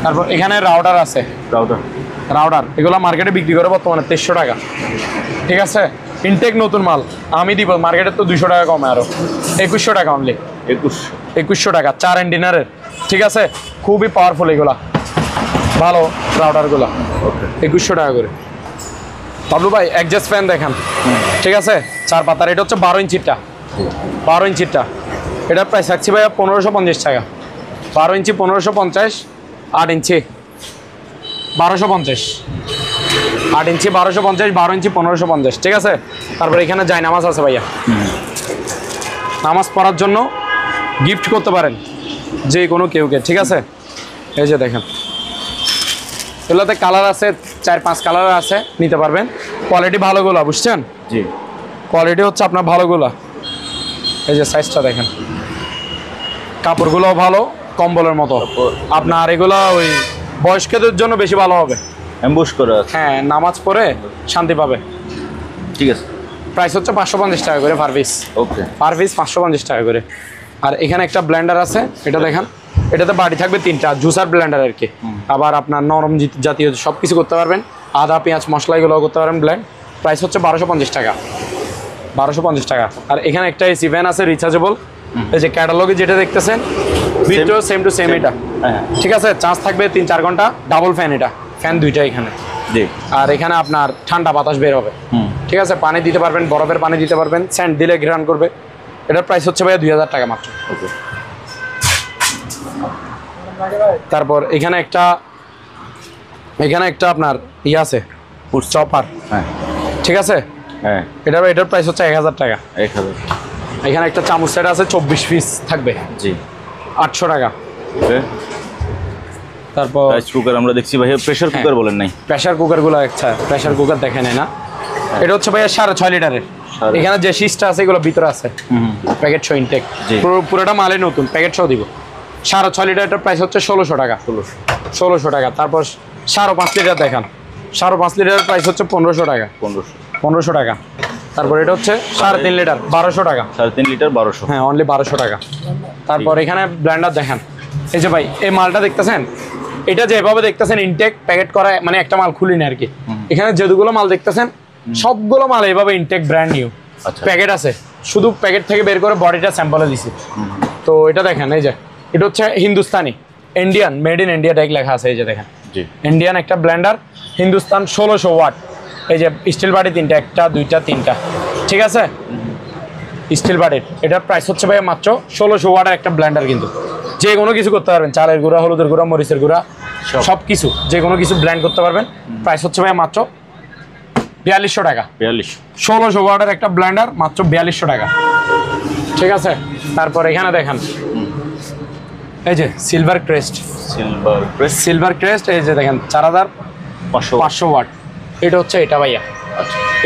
তারপর এখানে রাউটার আছে, রাউটার এগুলো মার্কেটে বিক্রি করে বর্তমানে 2300 টাকা, ঠিক আছে। ইনটেক নতুন মাল, আমি দিব মার্কেটে তো 200 টাকা কমে, আরো 2100 টাকা অনলি, 2100 টাকা 4 এন্ডিনারের, ঠিক আছে। খুবই পাওয়ারফুল এগুলা, ভালো রাউটারগুলো, 2100 টাকা করে। বাবলু ভাই অ্যাডজাস্ট ফ্যান দেখান, ঠিক আছে, 4 পাতার, এটা হচ্ছে 12 ইঞ্চিটা, 12 ইঞ্চিটা। এটার প্রাইস রাখছি ভাইয়া 1550 টাকা, 12 ইঞ্চি 1550, 8 ইঞ্চি 1250, 8 ইঞ্চি 1250, 12 ইঞ্চি 1550, ঠিক আছে। তারপর এখানে যায় নামাজ আছে ভাইয়া, নামাজ পড়ার জন্য গিফট করতে পারেন যে কোনো কেউকে, ঠিক আছে। এই যে দেখেন এগুলোতে কালার আছে, 4-5 কালার আছে, নিতে পারবেন। কোয়ালিটি ভালোগুলো, বুঝছেন, জি, কোয়ালিটি হচ্ছে আপনার ভালোগুলো। এই যে সাইজটা দেখেন, কাপড়গুলো ভালো, কম্বলের মতো। আপনার এগুলো ওই বয়স্কদের জন্য বেশি ভালো হবে, এমবুশ করা আছে, হ্যাঁ, নামাজ পড়ে শান্তি পাবে, ঠিক আছে। প্রাইস হচ্ছে 550 টাকা করে পার পিস, ওকে, পার পিস 550 টাকা করে। আর এখানে একটা ব্লেন্ডার আছে, এটা দেখেন, এটাতে বাড়ি থাকবে 3টা, জুসার ব্লেন্ডার আর কি। আবার আপনার নরম জাতীয় সব কিছু করতে পারবেন, আদা পেঁয়াজ মশলা এগুলো করতে পারবেন ব্লেন্ড। প্রাইস হচ্ছে 1250 টাকা, 1250 টাকা। আর এখানে একটা এসি ফ্যান আছে রিচার্জেবল, এই যে ক্যাটালগে যেটা দেখতেছেন ভিডিও সেম টু সেম এটা, ঠিক আছে। চার্জ থাকবে 3-4 ঘন্টা, ডাবল ফ্যান, এটা ফ্যান 2টা এখানে। জি, আর এখানে আপনার ঠান্ডা বাতাস বের হবে, ঠিক আছে। পানি দিতে পারবেন, বরফের পানি দিতে পারবেন, স্যান্ড দিলে ঘ্রাণ করবে। এটার প্রাইস হচ্ছে ভাইয়া 2000 টাকা মাত্র। ওকে। তারপর এখানে একটা আপনার ইয়ে আছে, চপার, হ্যাঁ, ঠিক আছে। হ্যাঁ, এটার প্রাইস হচ্ছে 1000 টাকা। 1000। এখানে একটা চামচ সেট আছে, 24 পিস থাকবে, জি, 800 টাকা। ওকে। তারপর রাইস কুকার আমরা দেখছি ভাইয়া, প্রেসার কুকার বলেন নাই? প্রেসার কুকারগুলো, আচ্ছা প্রেসার কুকার দেখে নেয় না। এটা হচ্ছে ভাইয়া 6.5 লিটারের। এখানে যে শীষটা আছে এগুলো ভিতরে আছে, প্যাকেট শো ইনটেক, পুরোটা মালে নতুন, প্যাকেট শো দিব। 6.5 লিটারটার প্রাইস হচ্ছে 1600 টাকা, 1600 টাকা। তারপর 5.5 লিটার দেখান, 5.5 লিটারের প্রাইস হচ্ছে 1500 টাকা, 1500 টাকা। তারপর এটা হচ্ছে 3.5 লিটার, 1200 টাকা, 3.5 লিটার 1200, হ্যাঁ, অনলি 1200 টাকা। তারপর এখানে ব্লেন্ডার দেখান, এই যে ভাই এই মালটা দেখতেছেন, এটা যেভাবে দেখতেছেন ইনটেক প্যাকেট করা, মানে একটা মাল খুলিনি আর কি। এখানে যেগুলো মাল দেখতেছেন সবগুলো মাল এইভাবে ইনটেক ব্র্যান্ড নিউ প্যাকেট আছে, শুধু প্যাকেট থেকে বের করে বডিটা স্যাম্পলে দিছি। তো এটা দেখেন, এই যে এটা হচ্ছে Hindustani, Indian, made in India type লেখা আছে, এই যে দেখেন ইন্ডিয়ান একটা ব্লেন্ডার, হিন্দুস্তান 1600 ওয়াট। এই যে স্টিল বাটি 3টা, 1টা 2টা 3টা, ঠিক আছে, স্টিল বাটির। এটার প্রাইস হচ্ছে ভাই মাত্র 1600 ওয়াটের একটা ব্লেন্ডার, কিন্তু যে কোনো কিছু করতে পারবেন, চালের গুঁড়া, হলুদের গুঁড়া, মরিচের গুঁড়া, সব কিছু যে কোনো কিছু ব্লেন্ড করতে পারবেন। প্রাইস হচ্ছে ভাই মাত্র 4200 টাকা, 1600 ওয়াটের একটা ব্লেন্ডার মাত্র 4200 টাকা, ঠিক আছে। তারপর এখানে দেখেন, এই যে সিলভার ক্রেস্ট, এই যে দেখেন 4500 ওয়াট। এটা হচ্ছে এটা ভাইয়া,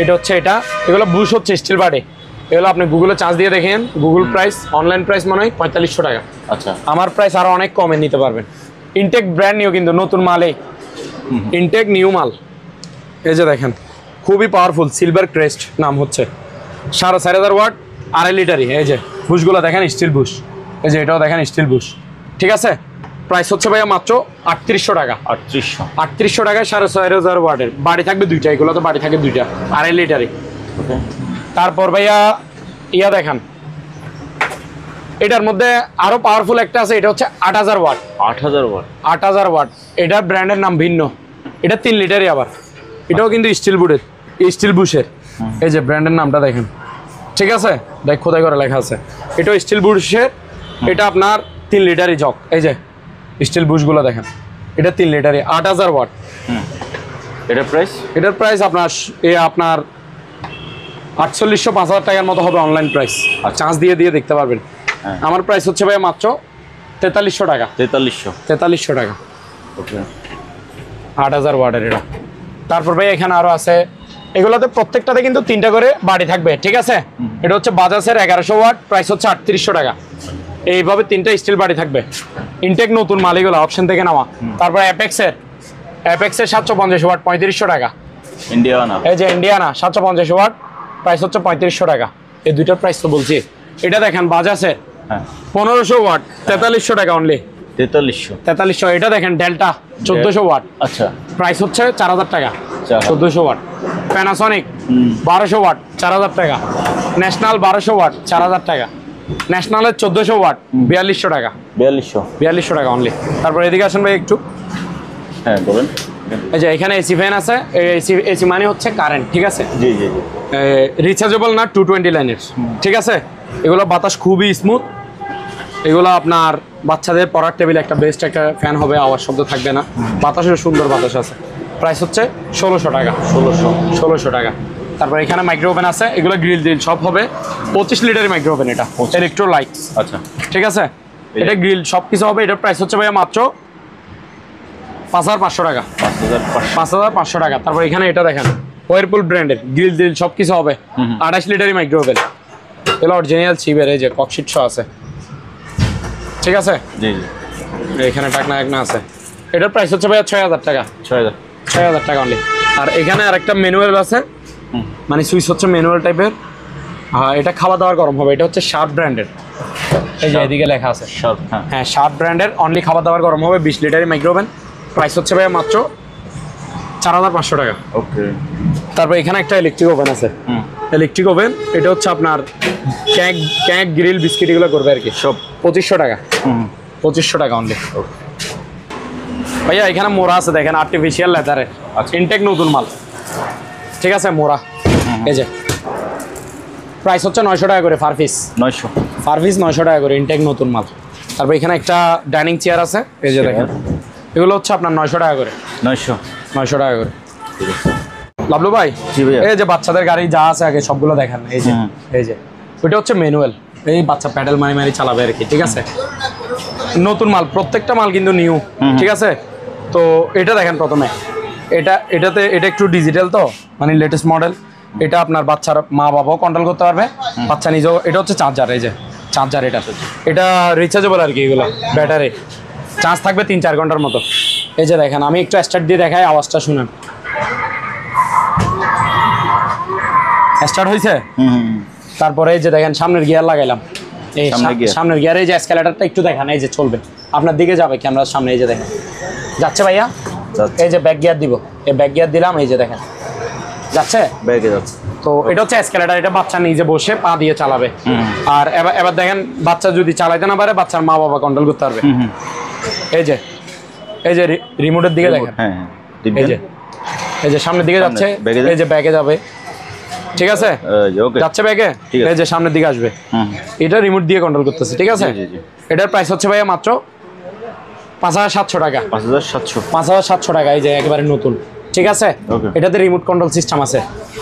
এটা হচ্ছে এটা, এগুলো বুশ হচ্ছে স্টিল বাটে। এগুলো আপনি গুগলে চার্জ দিয়ে দেখেন, গুগল প্রাইস, অনলাইন প্রাইস মনে হয় 4500 টাকা। আচ্ছা, আমার প্রাইস আরো অনেক কমে নিতে পারবেন। ইনটেক ব্র্যান্ড নিউ, কিন্তু নতুন মালে, ইনটেক নিউ মাল। এই যে দেখেন খুবই পাওয়ারফুল, সিলভার ক্রেস্ট নাম হচ্ছে, 4500 ওয়াট, 2.5 লিটারই। এই যে বুশগুলো দেখেন, স্টিল বুশ, এই যে এটাও দেখেন স্টিল বুশ, ঠিক আছে। প্রাইস হচ্ছে ভাইয়া মাত্র 3800 টাকা, 3800 টাকায় 6500 ওয়াটের বাড়ি থাকবে 2টা, এগুলো তো বাড়ি থাকে 2টা, 2.5 লিটারই। তারপর ভাইয়া ইয়া দেখান, এটার মধ্যে আরো পাওয়ারফুল একটা আছে, এটা হচ্ছে 8000 ওয়াট, 8000 ওয়াট। এটার ব্র্যান্ডের নাম ভিন্ন, এটা 3 লিটারই আবার, এটাও কিন্তু স্টিল বুশের। এই যে ব্র্যান্ডের নামটা দেখেন, ঠিক আছে, দেখ খোদাই করে লেখা আছে, এটাও স্টিল বুশের। এটা আপনার 3 লিটারই জগ, এই যে স্টিল বুশগুলো দেখেন, এটা 3 লিটারই, 8000 ওয়াট। এটার প্রাইস আপনার 4800-5000 টাকার মতো হবে অনলাইন প্রাইস, আর চার্জ দিয়ে দেখতে পারবেন। আমার প্রাইস হচ্ছে ভাই মাত্র 4300 টাকা, 4300 টাকা, 8000 ওয়াটের এটা। তারপর ভাই এখানে আরো আছে, এগুলোতে প্রত্যেকটাতে কিন্তু 3টা করে বাড়ি থাকবে, ঠিক আছে। এটা হচ্ছে বাজাজের 1100 ওয়াট, প্রাইস হচ্ছে 3800 টাকা। এইভাবে 3টা স্টিল বাড়ি থাকবে, ইনটেক নতুন মাল, এগুলো অপশন থেকে নেওয়া। তারপর অ্যাপেক্সের 750 ওয়াট, 3500 টাকা। এই যে ইন্ডিয়ানা 750 ওয়াট, প্রাইস হচ্ছে 3500 টাকা। এই দুইটার প্রাইস তো বলছি। এটা দেখেন বাজাজের হ্যাঁ 1500 ওয়াট 4300 টাকা অনলি। 4300। এটা দেখেন ডেল্টা 1400 ওয়াট, আচ্ছা প্রাইস হচ্ছে 4000 টাকা। 4000 1400 ওয়াট। প্যানাসনিক 1200 ওয়াট 4000 টাকা। ন্যাশনাল 1200 ওয়াট 4000 টাকা। ন্যাশনালের 1400 ওয়াট 4200 টাকা। 4200 টাকা অনলি। তারপর এদিকে আসেন ভাই একটু। হ্যাঁ বলেন। এই যে এখানে এসি ফ্যান আছে, এসি মানে হচ্ছে কারেন্ট, ঠিক আছে? জি জি জি। রিচার্জেবল না, 220 লাইনের, ঠিক আছে? এগুলো বাতাস খুবই স্মুথ। এগুলো আপনার বাচ্চাদের পড়ার টেবিলে একটা বেস্ট একটা ফ্যান হবে, আওয়াজ শব্দ থাকবে না, বাতাসের সুন্দর বাতাস আছে। প্রাইস হচ্ছে 1600 টাকা। 1600 টাকা। তারপর এখানে মাইক্রো ওভেন আছে, এগুলো গ্রিল সব হবে 25 লিটারের মাইক্রো ওভেন, এটা ইলেকট্রোলাইট, আচ্ছা ঠিক আছে? এটা গ্রিল সব কিছু হবে। এটার প্রাইস হচ্ছে ভাইয়া মাত্র 5500 টাকা। 5500 টাকা। তারপর এখানে এটা দেখেন ওয়ারপুল ব্র্যান্ডের গ্রিল সব কিছু হবে 28 লিটারের মাইক্রো ওভেন। এগুলো অরিজিনাল চিপের, এই যে ককশিট শো আছে, ঠিক আছে? জি জি। এখানে টাকনা আছে। এটার প্রাইস হচ্ছে ভাইয়া 6000 টাকা। 6000 টাকা অনলি। আর এখানে আরেকটা ম্যানুয়াল আছে, মানে সুইচ হচ্ছে ম্যানুয়াল টাইপের। হ্যাঁ, এটা খাওয়া দাওয়ার গরম হবে। এটা হচ্ছে শার্প ব্র্যান্ডের, এই যে এদিকে লেখা আছে শার্প। হ্যাঁ শার্প ব্র্যান্ডের অনলি খাওয়া দাওয়ার গরম হবে 20 লিটারের মাইক্রো ওভেন। প্রাইস হচ্ছে ভাইয়া মাত্র 4500 টাকা। ওকে। তারপর এখানে একটা ইলেকট্রিক ওভেন আছে। ইলেকট্রিক ওভেন এটা হচ্ছে আপনার কেক গ্রিল বিস্কিট এগুলো করবে আর কি, সব 2500 টাকা। 2500 টাকা অনলি। ভাইয়া এখানে মোড়া আছে দেখেন, আর্টিফিশিয়াল লেদারের, ইনটেক নতুন মাল, ঠিক আছে? মোড়া এই যে প্রাইস হচ্ছে 900 টাকা করে পার পিস। 900 টাকা করে, ইনটেক নতুন মাল। তারপর এখানে একটা ডাইনিং চেয়ার আছে, এই যে দেখেন, এগুলো হচ্ছে আপনার 900 টাকা করে। 900 টাকা করে। লাভলু ভাই, এই যে বাচ্চাদের গাড়ি যা আছে আগে সবগুলো দেখেন, এই যে ওইটা হচ্ছে ম্যানুয়াল, এই বাচ্চা প্যাডেল মারি চালাবে আর কি, ঠিক আছে? নতুন মাল, প্রত্যেকটা মাল কিন্তু নিউ, ঠিক আছে? তো এটা দেখেন প্রথমে, এটাতে একটু ডিজিটাল, তো মানে লেটেস্ট মডেল। এটা আপনার বাচ্চার মা বাবাও কন্ট্রোল করতে পারবে, বাচ্চা নিজেও। এটা হচ্ছে চার্জার, এই যে চার্জার, এটা রিচার্জেবল আর কি। এগুলো ব্যাটারি চার্জ থাকবে 3-4 ঘন্টার মতো। এই যে দেখেন, আমি একটু স্টার্ট দিয়ে দেখাই, আওয়াজটা শুনেন। স্টার্ট হয়েছে। তারপরে এই যে দেখেন সামনের গিয়ার লাগাইলাম, এই সামনের গিয়ার, এই যে এসকেলেটরটা একটু দেখেন, এই যে চলবে আপনার দিকে যাবে ক্যামেরার সামনে, এই যে দেখেন যাচ্ছে ভাইয়া। এই যে ব্যাক গিয়ার দিব, এই ব্যাক গিয়ার দিলাম, এই যে দেখেন যাচ্ছে, ব্যাকে যাচ্ছে। তো এটা হচ্ছে এসকেলেটর, এটা বাচ্চা নিজে বসে পা দিয়ে চালাবে। আর এবার দেখেন, বাচ্চা যদি চালাইতে না পারে, বাচ্চার মা বাবা কন্ট্রোল করতে পারবে। এই যে রিমোটের দিকে দেখেন, এই যে সামনের দিকে যাচ্ছে, এই যে ব্যাকে যাবে, ঠিক আছে? যাচ্ছে ব্যাকে, এই যে সামনের দিকে আসবে, এটা রিমোট দিয়ে কন্ট্রোল করতেছে, ঠিক আছে? এটার প্রাইস হচ্ছে ভাইয়া মাত্র 5700 টাকা। 5700 টাকা, এই যে একেবারে নতুন, ঠিক আছে? এটাতে রিমোট কন্ট্রোল সিস্টেম আছে।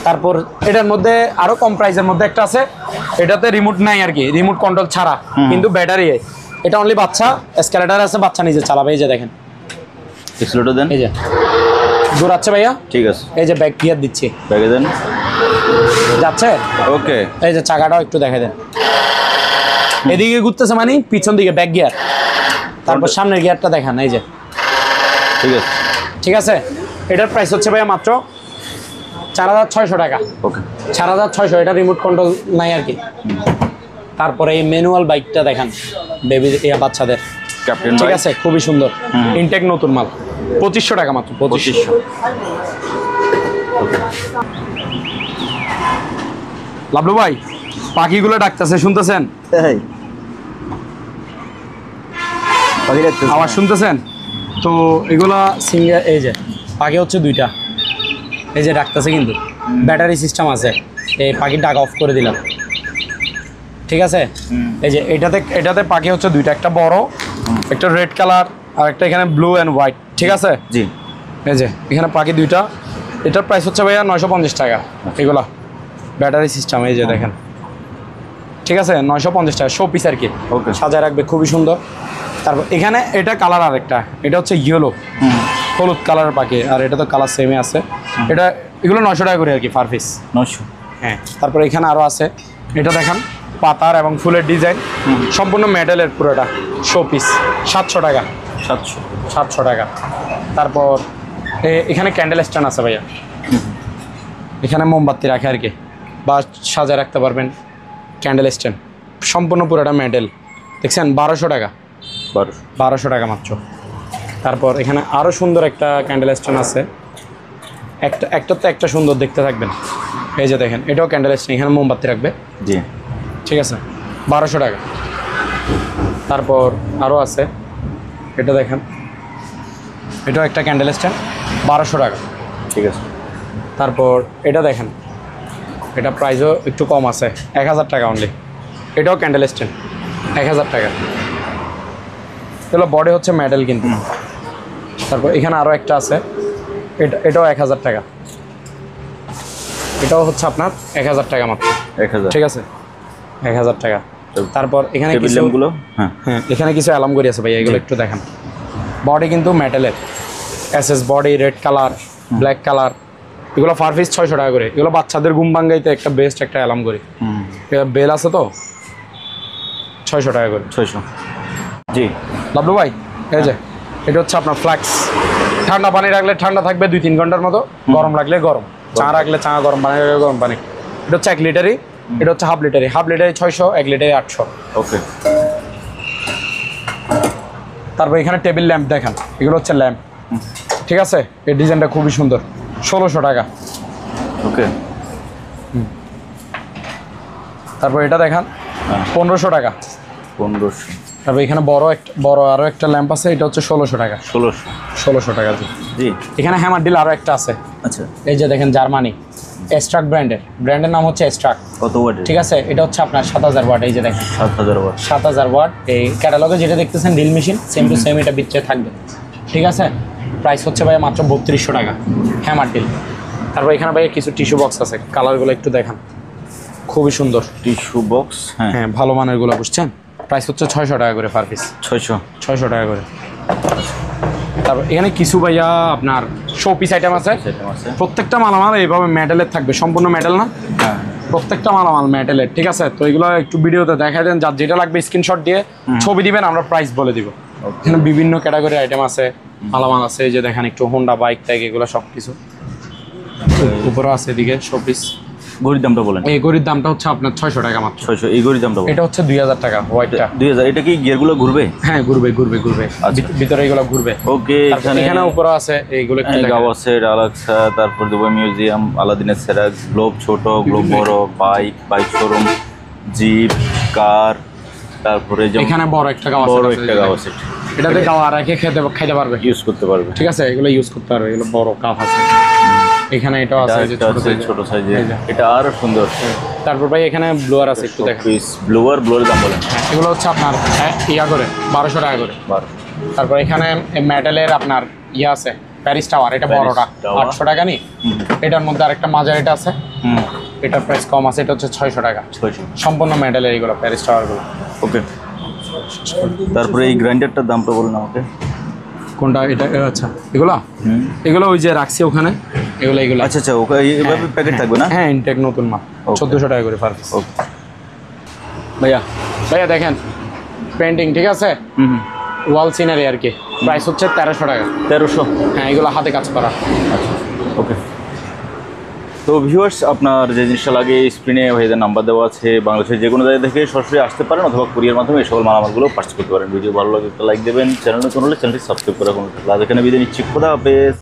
তারপর এটার মধ্যে আরো কম প্রাইসের মধ্যে একটা আছে, এটাতে রিমোট নাই আর কি, রিমোট কন্ট্রোল ছাড়া, কিন্তু ব্যাটারি। এটা অনলি বাচ্চা, এসকেলেটর আছে, বাচ্চা নিজে চালাবে। এই যে দেখেন, এক্সেলেটর দেন, এই যে দৌড়াচ্ছে ভাইয়া, ঠিক আছে? এই যে ব্যাক গিয়ার দিচ্ছি, ব্যাকে দেন, যাচ্ছে। ওকে। এই যে চাকাটাও একটু দেখে দেন, এদিকে ঘুরতেছে মানে পিছন দিকে ব্যাক গিয়ার। তারপর সামনের গিয়ারটা দেখান, এই যে, ঠিক আছে? ঠিক আছে। এটার প্রাইস হচ্ছে ভাইয়া মাত্র 4600 টাকা। ওকে, 4600। এটা রিমোট কন্ট্রোল নাই আর কি। তারপরে এই ম্যানুয়াল বাইকটা দেখান, বেবি বাচ্চাদের, ক্যাপ্টেন, ঠিক আছে? খুবই সুন্দর, ইনটেক নতুন মাল, 2500 টাকা মাত্র। 2500। লাভলু ভাই, পাখিগুলো ডাকতেছে, শুনতেছেন? আওয়াজ শুনতেছেন তো? এগুলা সিঙ্গেল, এই যে পাখি হচ্ছে 2টা, এই যে ডাকতেছে, কিন্তু ব্যাটারি সিস্টেম আছে। এই পাখির ডাক অফ করে দিলাম, ঠিক আছে? এই যে এটাতে পাখি হচ্ছে 2টা, একটা বড়, একটা রেড কালার, আর একটা এখানে ব্লু অ্যান্ড হোয়াইট, ঠিক আছে? জি। এই যে এখানে পাখি 2টা। এটার প্রাইস হচ্ছে ভাইয়া 950 টাকা। এগুলা ব্যাটারি সিস্টেম, এই যে দেখেন, ঠিক আছে? 950 টাকা, শো পিস আর কি, সাজায় রাখবে, খুবই সুন্দর। তারপর এখানে এটা কালার আরেকটা, এটা হচ্ছে ইয়েলো, হলুদ কালারের পাখি, আর এটা তো কালার সেমই আছে। এগুলো 900 টাকা করে আর কি পার পিস। 900, হ্যাঁ। তারপর এখানে আরও আছে, এটা দেখেন পাতার এবং ফুলের ডিজাইন, সম্পূর্ণ মেটালের, পুরোটা শো পিস, 700 টাকা। 700 টাকা। তারপর এখানে ক্যান্ডেল স্ট্যান্ড আছে ভাইয়া, এখানে মোমবাতি রাখে আর কি, বা সাজায় রাখতে পারবেন, ক্যান্ডেল স্ট্যান্ড, সম্পূর্ণ পুরোটা মেডেল, দেখছেন 1200 টাকা, 1200 টাকা মাত্র। তারপর এখানে আরও সুন্দর একটা ক্যান্ডেল স্ট্যান্ড আছে, একটা তো একটা সুন্দর দেখতে থাকবেন। এই যে দেখেন, এটাও ক্যান্ডেল স্ট্যান্ড, এখানে মোমবাতি রাখবে, জি ঠিক আছে, 1200 টাকা। তারপর আরও আছে, এটা দেখেন, এটাও একটা ক্যান্ডেল স্ট্যান্ড, 1200 টাকা, ঠিক আছে। তারপর এটা দেখেন, এটা প্রাইসও একটু কম আছে, 1000 টাকা অনলি। এটাও ক্যান্ডেল স্ট্যান্ড, 1000 টাকা। এগুলো বডি হচ্ছে মেটাল কিন্তু। তারপর এখানে আরও একটা আছে, এটাও 1000 টাকা, এটাও হচ্ছে আপনার 1000 টাকা মাত্র, 1000, ঠিক আছে, 1000 টাকা। তারপর এখানে কিছু হ্যাঁ, এখানে কিছু অ্যালার্ম করি আছে ভাই, এগুলো একটু দেখেন। বডি কিন্তু মেটালের, SS body, red colour, black colour, এগুলো পার পিস 600 টাকা করে। এগুলো বাচ্চাদের ঘুম ভাঙ্গাইতে একটা বেস্ট একটা অ্যালার্ম করি, বেল আছে তো, 600 টাকা করে। 600, জি। লাভলু ভাই, এই যে এটা হচ্ছে আপনার ফ্ল্যাক্স, ঠান্ডা পানি রাখলে ঠান্ডা থাকবে 2-3 ঘন্টার মতো, গরম রাখলে গরম, চা রাখলে চা, গরম পানি রাখলে গরম পানি। এটা হচ্ছে 1 লিটারই, এটা হচ্ছে হাফ লিটারই, হাফ লিটারে 600, 1 লিটারে 800। ওকে। তারপর এখানে টেবিল ল্যাম্প দেখেন, এগুলো হচ্ছে ল্যাম্প, ঠিক আছে, এই ডিজাইনটা খুবই সুন্দর, 1600 টাকা। ওকে। তারপর এটা দেখেন, 1500 টাকা। 1500। তারপর এখানে বড় আরও একটা ল্যাম্প আছে, এটা হচ্ছে 1600 টাকা। 1600 টাকা, জি। এখানে হ্যামার ডিল আরও একটা আছে, আচ্ছা। এই যে দেখেন, জার্মানি এস্ট্রাক ব্র্যান্ডের নাম হচ্ছে এস্ট্রাক, কত ওয়াট? ঠিক আছে, এটা হচ্ছে আপনার 7000 ওয়াট। এই যে দেখেন 7000 ওয়াট, 7000 ওয়াট। এই ক্যাটালগে যেটা দেখতেছেন drill machine, same to same এটা বিচ্ছে থাকবে, ঠিক আছে। প্রাইস হচ্ছে ভাই মাত্র 3200 টাকা, হ্যামার ডিল। তারপর এখানে ভাই কিছু টিস্যু বক্স আছে, কালারগুলো একটু দেখান, খুবই সুন্দর টিস্যু বক্স, হ্যাঁ, ভালো মানেরগুলো, বুঝছেন। প্রাইস হচ্ছে 600 টাকা করে পার পিস, 600 টাকা করে। তারপর এখানে কিছু ভাইয়া আপনার শো পিস আইটেম আছে, প্রত্যেকটা মালামাল এইভাবে মেটালের থাকবে, সম্পূর্ণ মেটাল না, প্রত্যেকটা মালামাল মেটালের, ঠিক আছে। তো এগুলো একটু ভিডিওতে দেখাই দেন, যার যেটা লাগবে স্ক্রিনশট দিয়ে ছবি দিবেন, আমরা প্রাইস বলে দিব। এখানে বিভিন্ন ক্যাটাগরি আইটেম আছে, মালামাল আছে, এই যে দেখেন একটু হোন্ডা বাইক টাইক, এগুলো সব কিছু উপরে আছে, এদিকে শো পিস। গড়ির দামটা বলেন। এই গড়ির দামটা হচ্ছে আপনার 600 টাকা মাত্র। 600, এই গড়ির দামটা এটা হচ্ছে 2000 টাকা, হোয়াইটটা 2000। এটা কি গিয়ারগুলো ঘুরবে? হ্যাঁ, ঘুরবে, ভিতরে এগুলো ঘুরবে। ওকে। এখানে উপরে আছে এইগুলো, একটু গাওয়াসে, আলাক্সা, তারপর দুবাই মিউজিয়াম, আলাদিনের সেরাক, গ্লোব ছোট, গ্লোব বড়, বাইক শোরুম, জিপ, কার, তারপরে এখানে বড় একটা গাওয়াসে, এটাতে গাওয়া রেখে খাইতে পারবে, ইউজ করতে পারবে, ঠিক আছে, এগুলো ইউজ করতে পারবে। এগুলো বড় কাপ আছে, এখানে এটাও আছে, ছোট সাইজে, এটা আরো সুন্দর। তারপর ভাই এখানে ব্লোয়ার আছে, একটু দেখেন। ব্লোয়ার দাম বলেন। এগুলো হচ্ছে আপনার ইয়া করে 1200 টাকা করে। তারপর এখানে মেটালের আপনার ইয়া আছে, প্যারিস টাওয়ার, এটা বড়টা 800 টাকা নি। এটার মধ্যে আরেকটা মাঝারিটা আছে, এটার প্রাইস কম আছে, এটা হচ্ছে 600 টাকা, সম্পূর্ণ মেটালের এইগুলো প্যারিস টাওয়ারগুলো। ওকে। তারপরে এই গ্রাইন্ডারটার দামটা বলুন আমাকে। কোনটা? এটা আচ্ছা, এগুলো ওই যে রাখছি ওখানে, এগুলো আচ্ছা, ওকে এইভাবে প্যাকেট থাকবে না? হ্যাঁ, ইনটেক নতুন মাল, 1400 টাকা করে পার পিস। ভাইয়া দেখেন পেন্টিং, ঠিক আছে, ওয়াল সিনারি আর কি, প্রাইস হচ্ছে 1300 টাকা। 1300? হ্যাঁ, এগুলো হাতে কাজ করা। আচ্ছা, ওকে। তো ভিউয়ার্স, আপনার যে জিনিসটা লাগে স্ক্রিনে ভাইদের নাম্বার দেওয়া আছে, বাংলাদেশের যে কোনো জায়গা থেকে সরাসরি আসতে পারেন, অথবা কুরিয়ার মাধ্যমে এই সকল মালামালগুলো পারচেজ করতে পারেন। ভিডিও ভালো লাগে একটা লাইক দেবেন, চ্যানেল নতুন হলে চ্যানেলটি সাবস্ক্রাইব করে রাখুন। আজ এখানে বিদায় নিচ্ছি, খোদা হাফেজ।